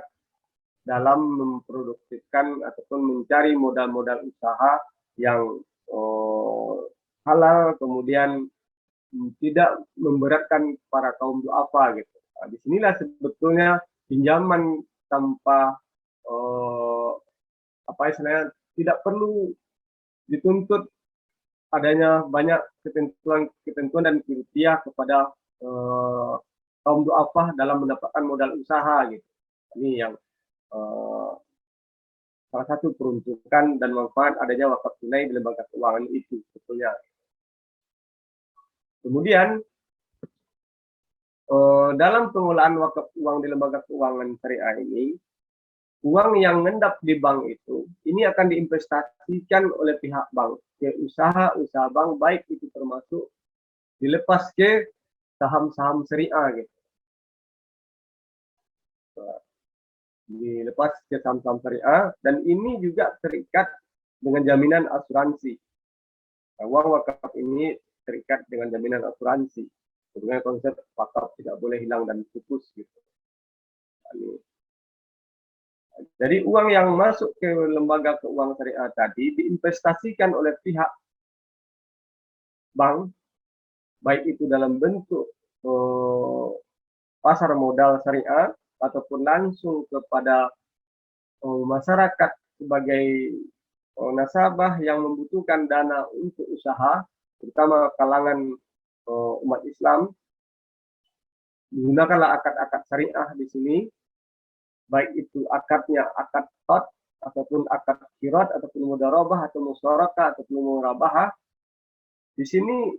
B: dalam memproduktifkan ataupun mencari modal-modal usaha yang halal, kemudian tidak memberatkan para kaum duafa gitu. Nah, disinilah sebetulnya pinjaman tanpa apa istilahnya tidak perlu dituntut adanya banyak ketentuan dan kriteria kepada kaum duafa dalam mendapatkan modal usaha gitu. Ini yang salah satu peruntukan dan manfaat adanya wakaf tunai di lembaga keuangan itu sebetulnya. Kemudian dalam pengelolaan wakaf uang di lembaga keuangan syariah ini, uang yang ngendap di bank itu, ini akan diinvestasikan oleh pihak bank ke usaha-usaha bank, baik itu termasuk dilepas ke saham-saham syariah gitu. Dilepas ke saham-saham syariah, dan ini juga terikat dengan jaminan asuransi. Nah, uang wakaf ini terikat dengan jaminan asuransi. Sebenarnya konsep wakaf tidak boleh hilang dan pupus gitu. Jadi uang yang masuk ke lembaga keuangan syariah tadi diinvestasikan oleh pihak bank, baik itu dalam bentuk pasar modal syariah ataupun langsung kepada masyarakat sebagai nasabah yang membutuhkan dana untuk usaha, terutama kalangan umat Islam. Gunakanlah akad-akad syariah di sini, baik itu akadnya akad qad ataupun akad qirat ataupun mudharabah atau musyarakah ataupun murabahah. Di sini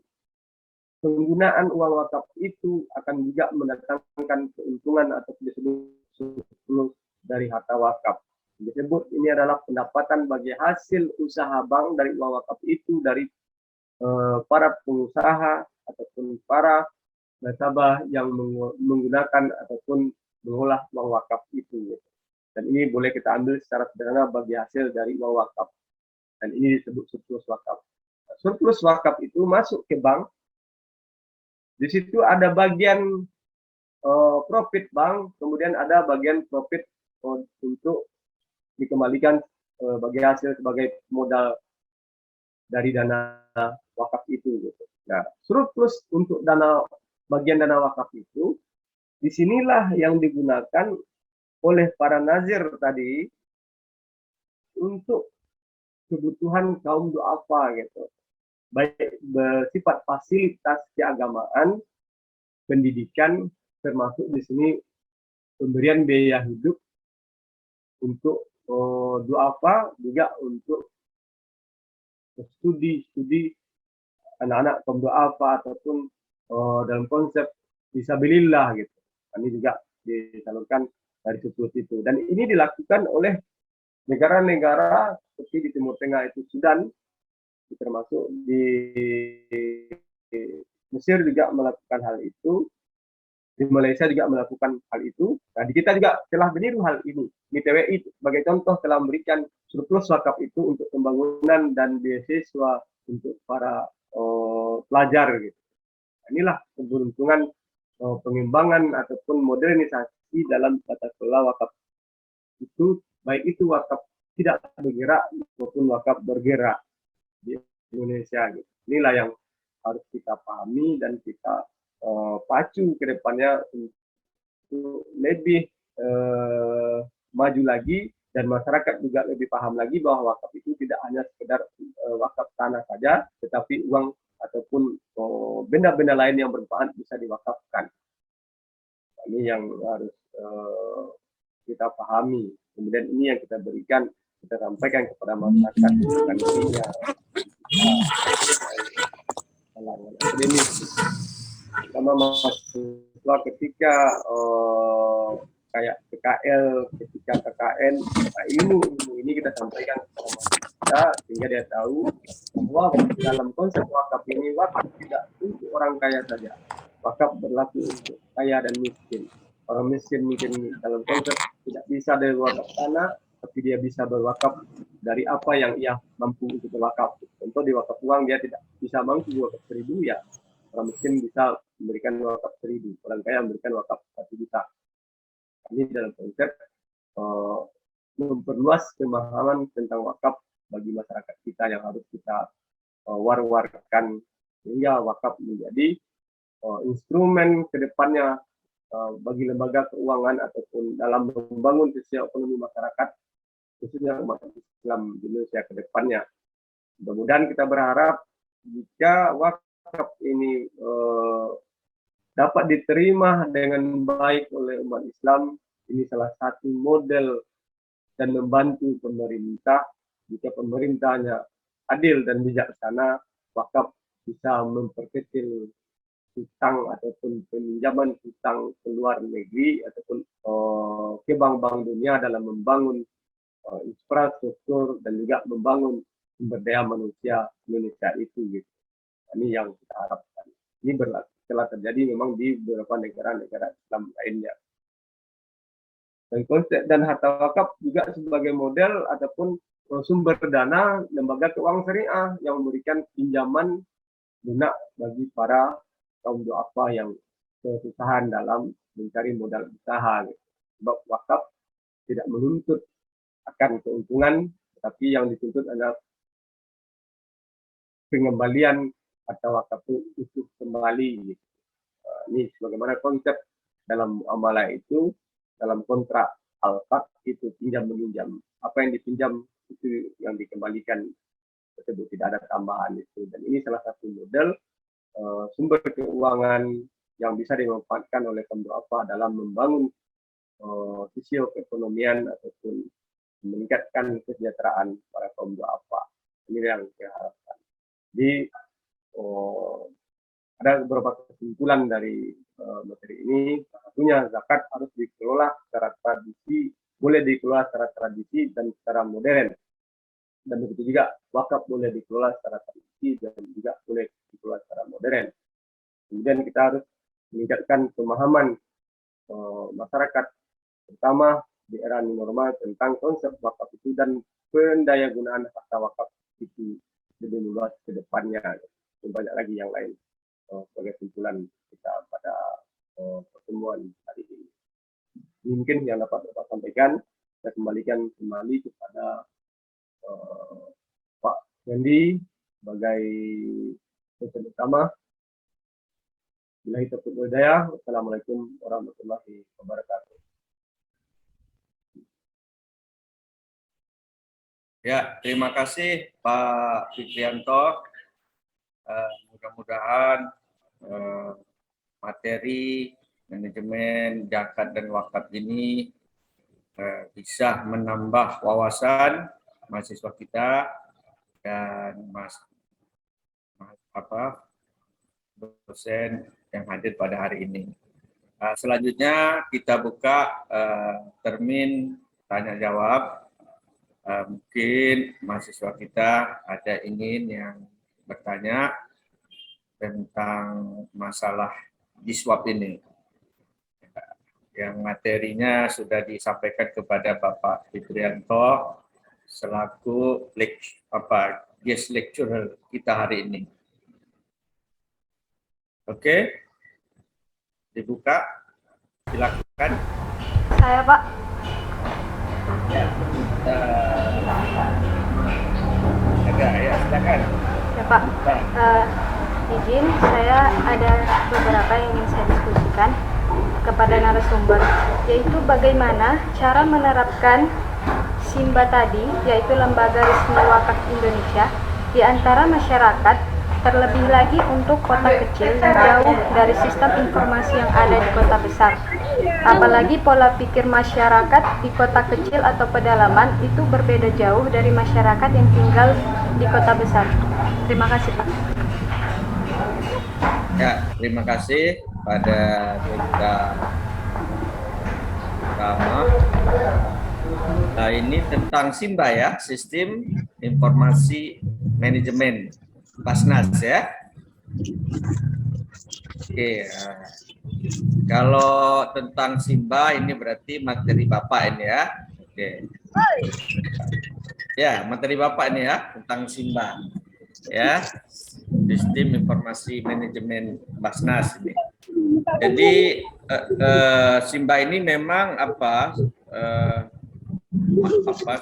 B: penggunaan uang wakaf itu akan juga mendatangkan keuntungan atau disebut surplus dari harta wakaf. Disebut ini adalah pendapatan bagi hasil usaha bank dari uang wakaf itu dari para pengusaha ataupun para nasabah yang menggunakan ataupun mengolah uang wakaf itu. Dan ini boleh kita ambil secara sederhana bagi hasil dari uang wakaf. Dan ini disebut surplus wakaf. Surplus wakaf itu masuk ke bank. Di situ ada bagian profit bank, kemudian ada bagian profit untuk dikembalikan bagi hasil sebagai modal dari dana wakaf itu. Gitu. Nah, surplus untuk bagian dana wakaf itu, disinilah yang digunakan oleh para nazir tadi untuk kebutuhan kaum duafa gitu, baik bersifat fasilitas keagamaan, pendidikan, termasuk di sini pemberian biaya hidup untuk duafa, juga untuk studi anak-anak kaum duafa ataupun dalam konsep fisabilillah gitu. Ini juga disalurkan dari surplus itu. Dan ini dilakukan oleh negara-negara seperti di Timur Tengah itu Sudan, termasuk di Mesir juga melakukan hal itu, di Malaysia juga melakukan hal itu. Nah, di kita juga telah meniru hal ini. Di TWI sebagai contoh telah memberikan surplus wakaf itu untuk pembangunan dan beasiswa untuk para pelajar gitu. Inilah keberuntungan pengembangan ataupun modernisasi dalam tata kelola wakaf itu, baik itu wakaf tidak bergerak maupun wakaf bergerak di Indonesia gitu. Inilah yang harus kita pahami dan kita pacu ke depannya untuk lebih maju lagi, dan masyarakat juga lebih paham lagi bahwa wakaf itu tidak hanya sekedar wakaf tanah saja, tetapi uang ataupun benda-benda lain yang bermanfaat bisa diwakafkan. Ini yang harus kita pahami. Kemudian ini yang kita berikan, kita sampaikan kepada masyarakat dengan intinya kalangan akademis, sama mahasiswa ketika kayak PKL, ketika KKN, nah ilmu ini kita sampaikan kepada masyarakat sehingga dia tahu bahwa dalam konsep wakaf ini, wakaf tidak untuk orang kaya saja, wakaf berlaku untuk kaya dan miskin. Orang miskin mungkin dalam konsep tidak bisa dari wakaf tanah, tapi dia bisa berwakaf dari apa yang ia mampu untuk berwakaf. Contoh di wakaf uang dia tidak bisa mampu wakaf 1.000, ya orang miskin bisa memberikan wakaf 1.000, orang kaya memberikan wakaf 1 juta. Ini dalam konsep memperluas pemahaman tentang wakaf bagi masyarakat kita yang harus kita war-warkan sehingga wakaf menjadi instrumen kedepannya bagi lembaga keuangan ataupun dalam membangun sosial ekonomi masyarakat khususnya umat Islam di Indonesia ke depannya. Mudah-mudahan kita berharap jika wakaf ini dapat diterima dengan baik oleh umat Islam, ini salah satu model dan membantu pemerintah. Jika pemerintahnya adil dan bijaksana, wakaf bisa memperkecil hutang ataupun peminjaman hutang ke luar negeri ataupun ke bank-bank dunia dalam membangun infrastruktur dan juga membangun sumber daya manusia Indonesia itu gitu. Ini yang kita harapkan. Ini telah terjadi memang di beberapa negara-negara Islam lainnya. Dan konsep dan harta wakaf juga sebagai model ataupun sumber dana lembaga keuangan syariah yang memberikan pinjaman guna bagi para kaum duafa yang kesusahan dalam mencari modal usaha. Sebab wakaf tidak menuntut akan keuntungan, tetapi yang dituntut adalah pengembalian atau wakaf itu utuh kembali. Ini sebagaimana konsep dalam muamalah itu, dalam kontrak al-faq itu pinjam meminjam. Apa yang dipinjam itu yang dikembalikan tersebut, tidak ada tambahan itu. Dan ini salah satu model sumber keuangan yang bisa dimanfaatkan oleh kaum duafa dalam membangun sosioekonomian ataupun meningkatkan kesejahteraan para kaum duafa. Ini yang saya harapkan. Jadi ada beberapa kesimpulan dari materi ini. Satunya zakat harus dikelola secara tradisi, boleh dikelola secara tradisi dan secara modern. Dan begitu juga wakaf boleh dikelola secara tradisi dan juga boleh dikelola secara modern. Kemudian kita harus meningkatkan pemahaman masyarakat, terutama di era new normal tentang konsep wakaf itu dan pendayagunaan harta wakaf itu lebih luas ke depannya. Dan banyak lagi yang lain sebagai kesimpulan kita pada pertemuan hari ini. Mungkin yang dapat Bapak sampaikan, saya kembalikan kembali kepada Pak Hendy sebagai dosen utama. Billahi taufiq wal hidayah. Wassalamualaikum warahmatullahi wabarakatuh.
A: Ya, terima kasih Pak Fitrianto. Mudah-mudahan materi manajemen zakat dan wakaf ini bisa menambah wawasan mahasiswa kita dan dosen yang hadir pada hari ini. Selanjutnya kita buka termin tanya jawab. Mungkin mahasiswa kita ada ingin yang bertanya tentang masalah Jiswab ini. Yang materinya sudah disampaikan kepada Bapak Fitrianto selaku guest lecturer kita hari ini. Oke, dibuka, silakan.
C: Saya Pak.
A: Ya, ya silakan.
C: Ya Pak. Izin, saya ada beberapa yang ingin saya diskusikan kepada narasumber, yaitu bagaimana cara menerapkan SIMBA tadi, yaitu Lembaga Resmi Wakaf Indonesia, di antara masyarakat, terlebih lagi untuk kota kecil yang jauh dari sistem informasi yang ada di kota besar. Apalagi pola pikir masyarakat di kota kecil atau pedalaman itu berbeda jauh dari masyarakat yang tinggal di kota besar. Terima kasih Pak.
A: Ya, terima kasih pada kita pertama. Nah, ini tentang SIMBA ya, Sistem Informasi Manajemen Basnas ya. Oke, kalau tentang Simba ini berarti materi Bapak ini ya. Oke. Ya, materi Bapak ini ya tentang Simba. Ya. Sistem Informasi Manajemen Basnas ini. Jadi Simba ini memang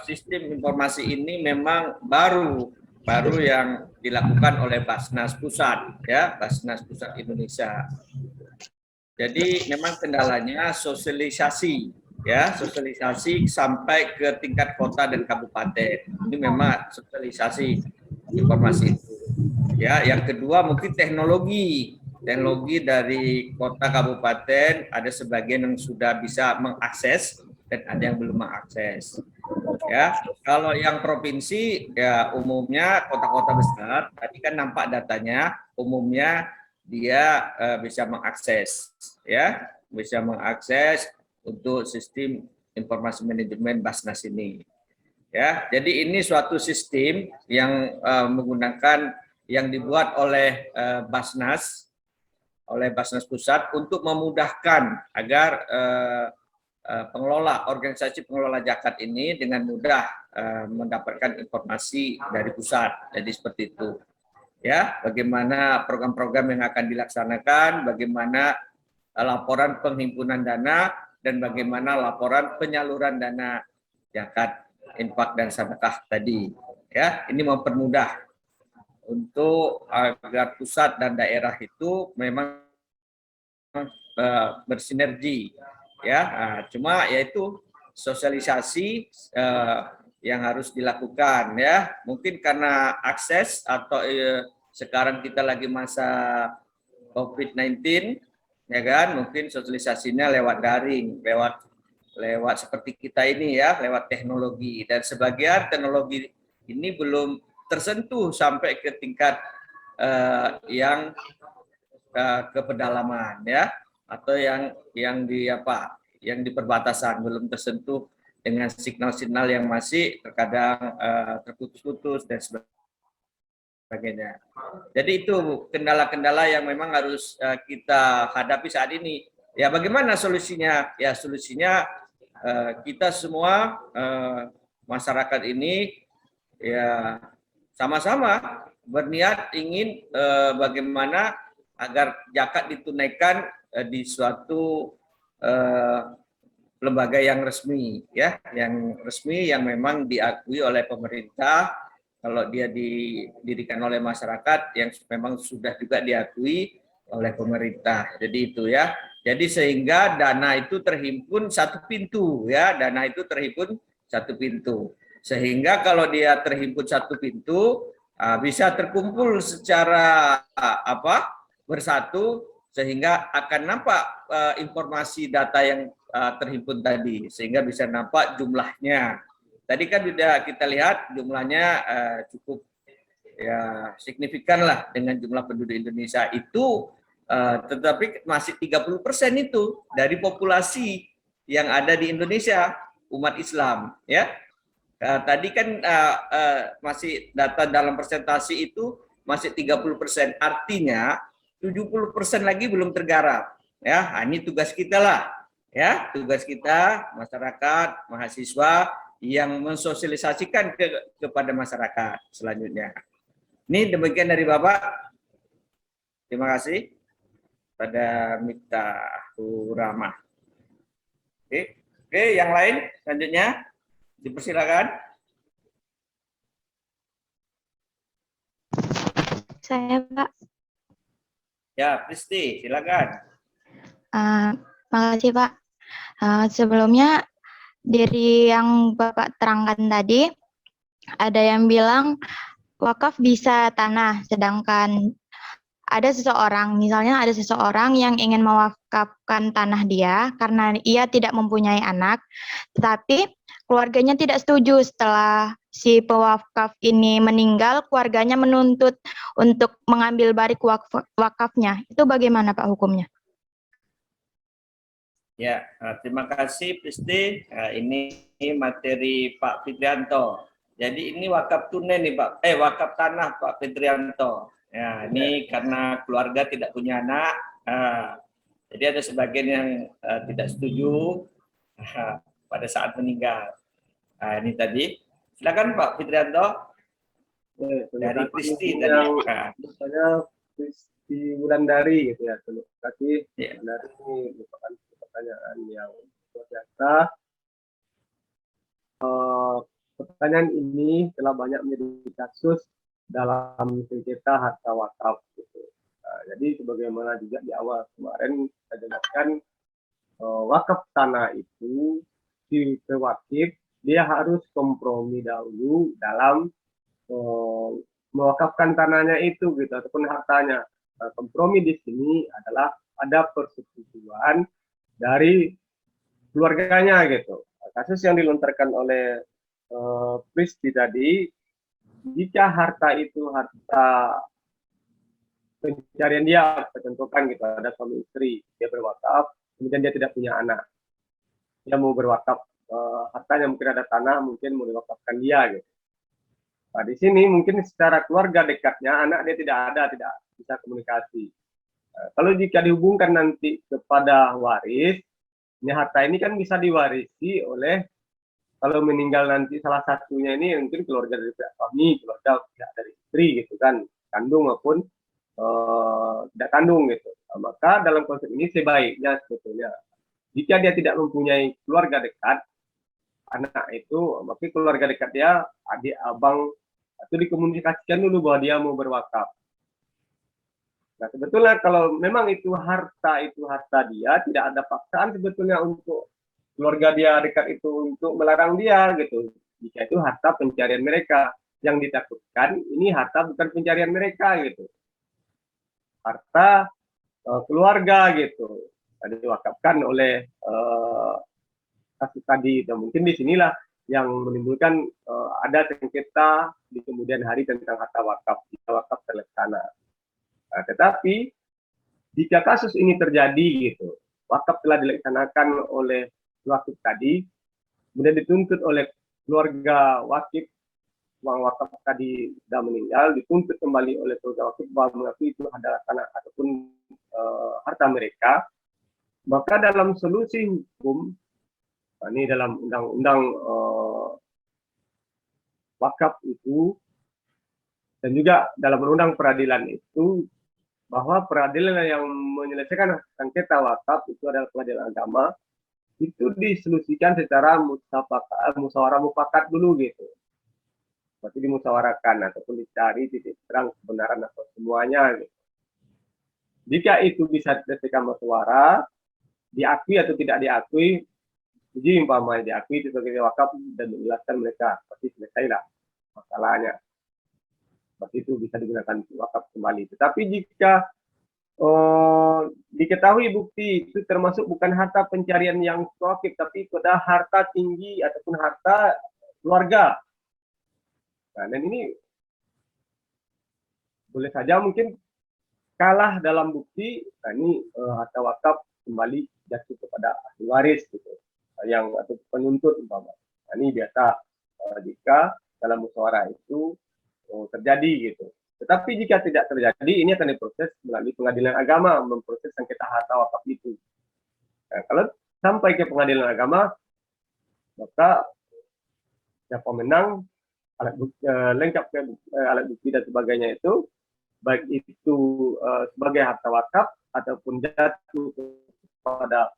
A: sistem informasi ini memang baru yang dilakukan oleh Basnas Pusat ya, Basnas Pusat Indonesia. Jadi memang kendalanya sosialisasi ya, sosialisasi sampai ke tingkat kota dan kabupaten. Ini memang sosialisasi informasi itu. Ya, yang kedua mungkin teknologi dari kota kabupaten, ada sebagian yang sudah bisa mengakses dan ada yang belum mengakses. Ya, kalau yang provinsi ya umumnya kota-kota besar, tadi kan nampak datanya, umumnya dia bisa mengakses, ya, bisa mengakses untuk sistem informasi manajemen Basnas ini. Ya, jadi ini suatu sistem yang menggunakan yang dibuat oleh Basnas Pusat untuk memudahkan agar organisasi pengelola zakat ini dengan mudah mendapatkan informasi dari pusat. Jadi seperti itu. Ya, bagaimana program-program yang akan dilaksanakan, bagaimana laporan penghimpunan dana dan bagaimana laporan penyaluran dana zakat, infak dan sedekah tadi. Ya, ini mempermudah untuk agar pusat dan daerah itu memang bersinergi. Ya, cuma yaitu sosialisasi yang harus dilakukan ya. Mungkin karena akses atau sekarang kita lagi masa COVID-19 ya kan, mungkin sosialisasinya lewat daring, lewat seperti kita ini ya, lewat teknologi, dan sebagian teknologi ini belum tersentuh sampai ke tingkat yang ke pedalaman ya, atau yang di perbatasan belum tersentuh dengan signal-signal yang masih terkadang terputus-putus dan sebagainya. Jadi itu kendala-kendala yang memang harus kita hadapi saat ini. Ya, bagaimana solusinya? Ya, solusinya kita semua masyarakat ini ya sama-sama berniat ingin bagaimana agar zakat ditunaikan di suatu lembaga yang resmi ya, yang resmi yang memang diakui oleh pemerintah. Kalau dia didirikan oleh masyarakat yang memang sudah juga diakui oleh pemerintah. Jadi itu ya. Jadi sehingga dana itu terhimpun satu pintu ya, dana itu terhimpun satu pintu. Sehingga kalau dia terhimpun satu pintu bisa terkumpul secara bersatu, sehingga akan nampak informasi data yang terhimpun tadi, sehingga bisa nampak jumlahnya. Tadi kan sudah kita lihat jumlahnya cukup ya signifikan lah dengan jumlah penduduk Indonesia itu, tetapi masih 30% itu dari populasi yang ada di Indonesia, umat Islam ya. Tadi kan masih data dalam presentasi itu masih 30%, artinya 70% lagi belum tergarap. Ya, ini tugas kita lah. Ya, tugas kita masyarakat, mahasiswa yang mensosialisasikan kepada masyarakat selanjutnya. Ini demikian dari Bapak. Terima kasih pada Miftahur Rahmah. Oke, yang lain selanjutnya dipersilakan.
D: Saya, Pak.
A: Ya, Pristi, silakan.
D: Makasih, Pak. Sebelumnya dari yang Bapak terangkan tadi, ada yang bilang wakaf bisa tanah, sedangkan ada seseorang yang ingin mewakafkan tanah dia karena ia tidak mempunyai anak, tetapi keluarganya tidak setuju. Setelah si pewakaf ini meninggal, keluarganya menuntut untuk mengambil balik wakafnya. Itu bagaimana Pak hukumnya?
A: Ya, terima kasih Pristi. Ini materi Pak Fitrianto. Jadi ini wakaf tunai nih Pak, wakaf tanah Pak Fitrianto. Ya, ini karena keluarga tidak punya anak, jadi ada sebagian yang tidak setuju pada saat meninggal. Ini tadi. Silakan Pak Fitrianto dari Kristi tadi.
B: Yang misalnya Kristi Wulandari gitu ya. Terima kasih.
A: Ya.
B: Dari ini merupakan pertanyaan yang luar biasa. Pertanyaan ini telah banyak menjadi kasus dalam sengketa harta wakaf. Gitu. Jadi sebagaimana juga di awal kemarin saya jelaskan, wakaf tanah itu di pewakif dia harus kompromi dahulu dalam mewakafkan tanahnya itu gitu ataupun hartanya. Kompromi di sini adalah ada persetujuan dari keluarganya gitu. Kasus yang dilontarkan oleh Pristi tadi, jika harta itu harta pencarian dia, ketentukan gitu, ada suami istri, dia berwakaf, kemudian dia tidak punya anak, dia mau berwakaf, hartanya mungkin ada tanah, mungkin mau diwakafkan dia gitu. Nah, di sini mungkin secara keluarga dekatnya anak dia tidak ada, tidak bisa komunikasi. Kalau jika dihubungkan nanti kepada waris, ini harta ini kan bisa diwarisi oleh, kalau meninggal nanti salah satunya ini mungkin keluarga dari pihak suami, keluarga pihak dari istri gitu kan, kandung maupun tidak kandung gitu. Nah, maka dalam konsep ini sebaiknya sebetulnya jika dia tidak mempunyai keluarga dekat, anak itu, maka keluarga dekat dia, adik, abang, itu dikomunikasikan dulu bahwa dia mau berwakaf. Nah sebetulnya kalau memang itu harta dia, tidak ada paksaan sebetulnya untuk keluarga dia dekat itu untuk melarang dia gitu. Jika itu harta pencarian mereka, yang ditakutkan ini harta bukan pencarian mereka gitu. Harta keluarga gitu. Tadi diwakafkan oleh kasus tadi. Dan mungkin di sinilah yang menimbulkan ada sengketa di kemudian hari tentang harta wakaf, jika wakaf terlaksana. Nah, tetapi jika kasus ini terjadi gitu, wakaf telah dilaksanakan oleh wakif tadi, kemudian dituntut oleh keluarga wakif, uang wakaf tadi sudah meninggal, dituntut kembali oleh keluarga wakif bahwa mengakui itu adalah tanah ataupun harta mereka, maka dalam solusi hukum, ini dalam undang-undang wakaf itu, dan juga dalam undang peradilan itu, bahwa peradilan yang menyelesaikan sengketa wakaf itu adalah pengadilan agama, itu disolusikan secara musyawarah mufakat dulu gitu. Berarti dimusyawarahkan ataupun dicari titik terang kebenaran atau semuanya gitu. Jika itu bisa diselesaikan musyawarah, diakui atau tidak diakui, uji umpamanya diakui itu sebagai wakaf dan menjelaskan mereka, pasti selesailah masalahnya. Seperti itu bisa digunakan wakaf kembali. Tetapi jika diketahui bukti itu termasuk bukan harta pencarian yang wakif, tapi pada harta tinggi ataupun harta keluarga. Nah, dan ini boleh saja mungkin kalah dalam bukti. Nah, ini harta wakaf kembali jatuh kepada ahli waris gitu, yang atau penuntut umpama. Nah, ini biasa jika dalam musyawarah itu terjadi gitu. Tetapi jika tidak terjadi, ini akan diproses melalui pengadilan agama, memproses sengketa harta wakaf itu. Nah, kalau sampai ke pengadilan agama, maka siapa menang, alat bukti, lengkap alat bukti dan sebagainya itu, baik itu sebagai harta wakaf ataupun jatuh kepada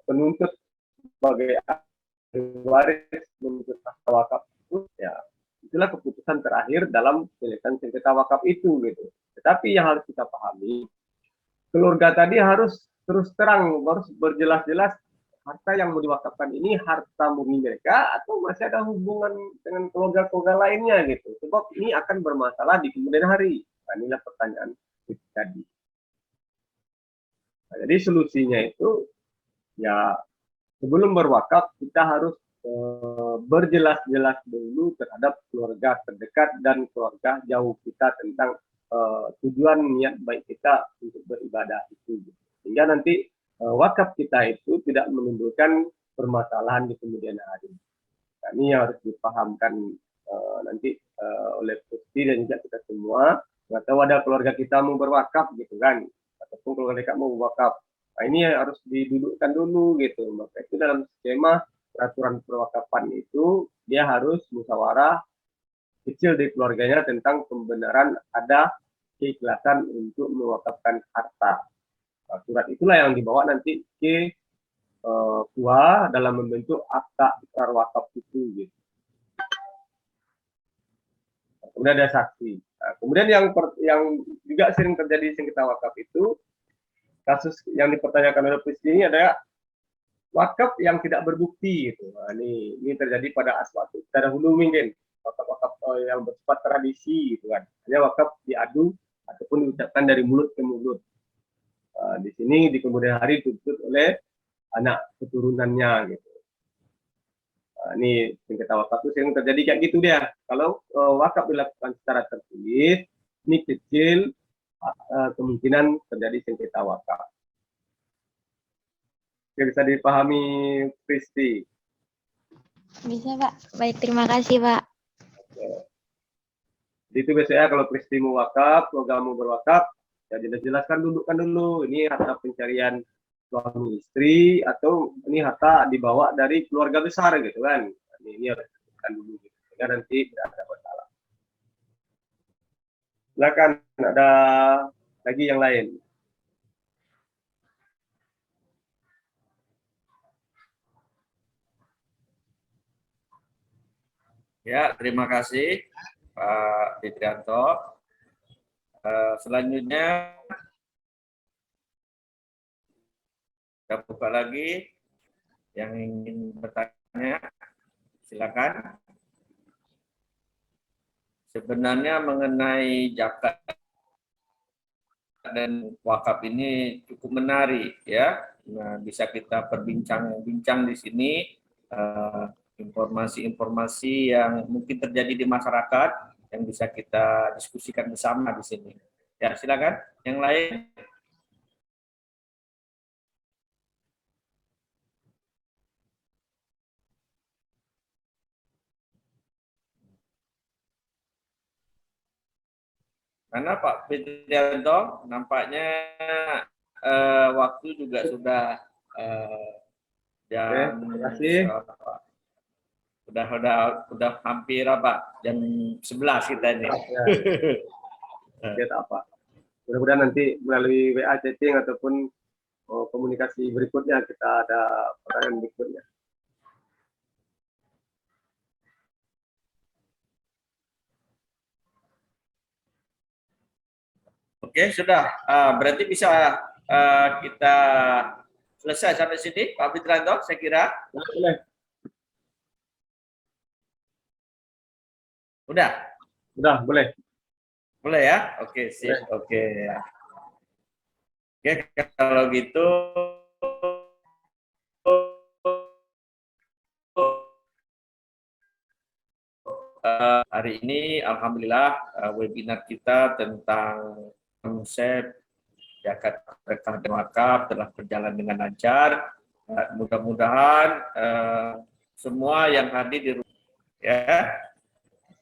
B: penuntut sebagai waris menuntut harta wakaf itu, ya itulah keputusan terakhir dalam penyelesaian sengketa wakaf itu gitu. Tetapi yang harus kita pahami, keluarga tadi harus terus terang, harus berjelas-jelas harta yang mau diwakafkan ini harta murni mereka atau masih ada hubungan dengan keluarga-keluarga lainnya gitu. Sebab ini akan bermasalah di kemudian hari. Nah, inilah pertanyaan tadi. Nah, jadi solusinya itu ya sebelum berwakaf kita harus berjelas-jelas dulu terhadap keluarga terdekat dan keluarga jauh kita tentang tujuan niat baik kita untuk beribadah itu. Sehingga nanti wakaf kita itu tidak menimbulkan permasalahan di kemudian hari. Nah, ini yang harus dipahamkan nanti oleh Pusti dan juga kita semua, nggak tahu ada keluarga kita mau berwakaf gitu kan, ataupun keluarga kita mau berwakaf. Nah ini harus didudukkan dulu gitu. Maka itu dalam skema peraturan perwakapan itu dia harus musyawarah kecil di keluarganya tentang pembenaran ada keikhlasan untuk mewakafkan harta. Nah, surat itulah yang dibawa nanti ke KUA dalam membentuk akta ikrar wakaf itu gitu. Kemudian ada saksi. Nah, kemudian yang juga sering terjadi sengketa wakaf itu, kasus yang dipertanyakan oleh polisi ini adalah wakaf yang tidak berbukti gitu. Nah, ini terjadi pada aswatu. Secara hulu mungkin wakaf-wakaf yang bersifat tradisi gitu kan. Hanya wakaf diadu ataupun diucapkan dari mulut ke mulut. Nah, di sini di kemudian hari dituntut oleh anak keturunannya gitu. Nah, ini sengketa wakaf itu sering terjadi kayak gitu dia. Kalau wakaf dilakukan secara tertulis, ini kecil kemungkinan terjadi sengketa wakaf. Oke, bisa dipahami Kristi?
D: Bisa, Pak. Baik, terima kasih, Pak.
B: Jadi itu biasanya kalau Kristi mau wakaf, keluarga mau berwakaf, ya jelaskan dudukkan dulu. Ini harta pencarian suami istri atau ini harta dibawa dari keluarga besar gitu kan. Ini harus dudukkan dulu gitu. Sehingga nanti tidak ada masalah. Silakan, ada lagi yang lain.
A: Ya, terima kasih Pak Fitrianto. Selanjutnya kita buka lagi yang ingin bertanya, silakan. Sebenarnya mengenai zakat dan wakaf ini cukup menarik ya. Nah, bisa kita perbincang-bincang di sini informasi-informasi yang mungkin terjadi di masyarakat yang bisa kita diskusikan bersama di sini. Ya, silakan. Yang lain. Karena Pak Fitrianto nampaknya waktu juga sudah jam,
B: Terima kasih.
A: Udah hampir apa? Jam 11 kita ini.
B: Ya, apa. Mudah-mudahan nanti melalui WA chatting ataupun komunikasi berikutnya kita ada pertanyaan berikutnya.
A: Oke, sudah. Berarti bisa kita selesai sampai sini, Pak Fitrianto, saya kira.
B: Boleh.
A: Udah?
B: Udah, boleh.
A: Boleh ya? Oke, sip. Oke. Oke, kalau gitu hari ini alhamdulillah webinar kita tentang konsep zakat, sedekah dan wakaf telah berjalan dengan lancar. Mudah-mudahan semua yang hadir di rumah ya.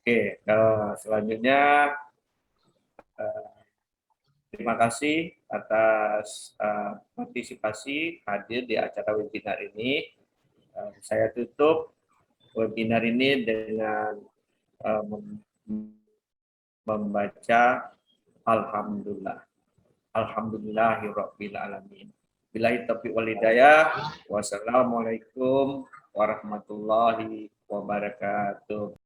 A: Oke, selanjutnya terima kasih atas partisipasi hadir di acara webinar ini. Saya tutup webinar ini dengan membaca Alhamdulillah. Alhamdulillahirabbil alamin. Billahi taufiq wal hidayah. Wassalamualaikum warahmatullahi wabarakatuh.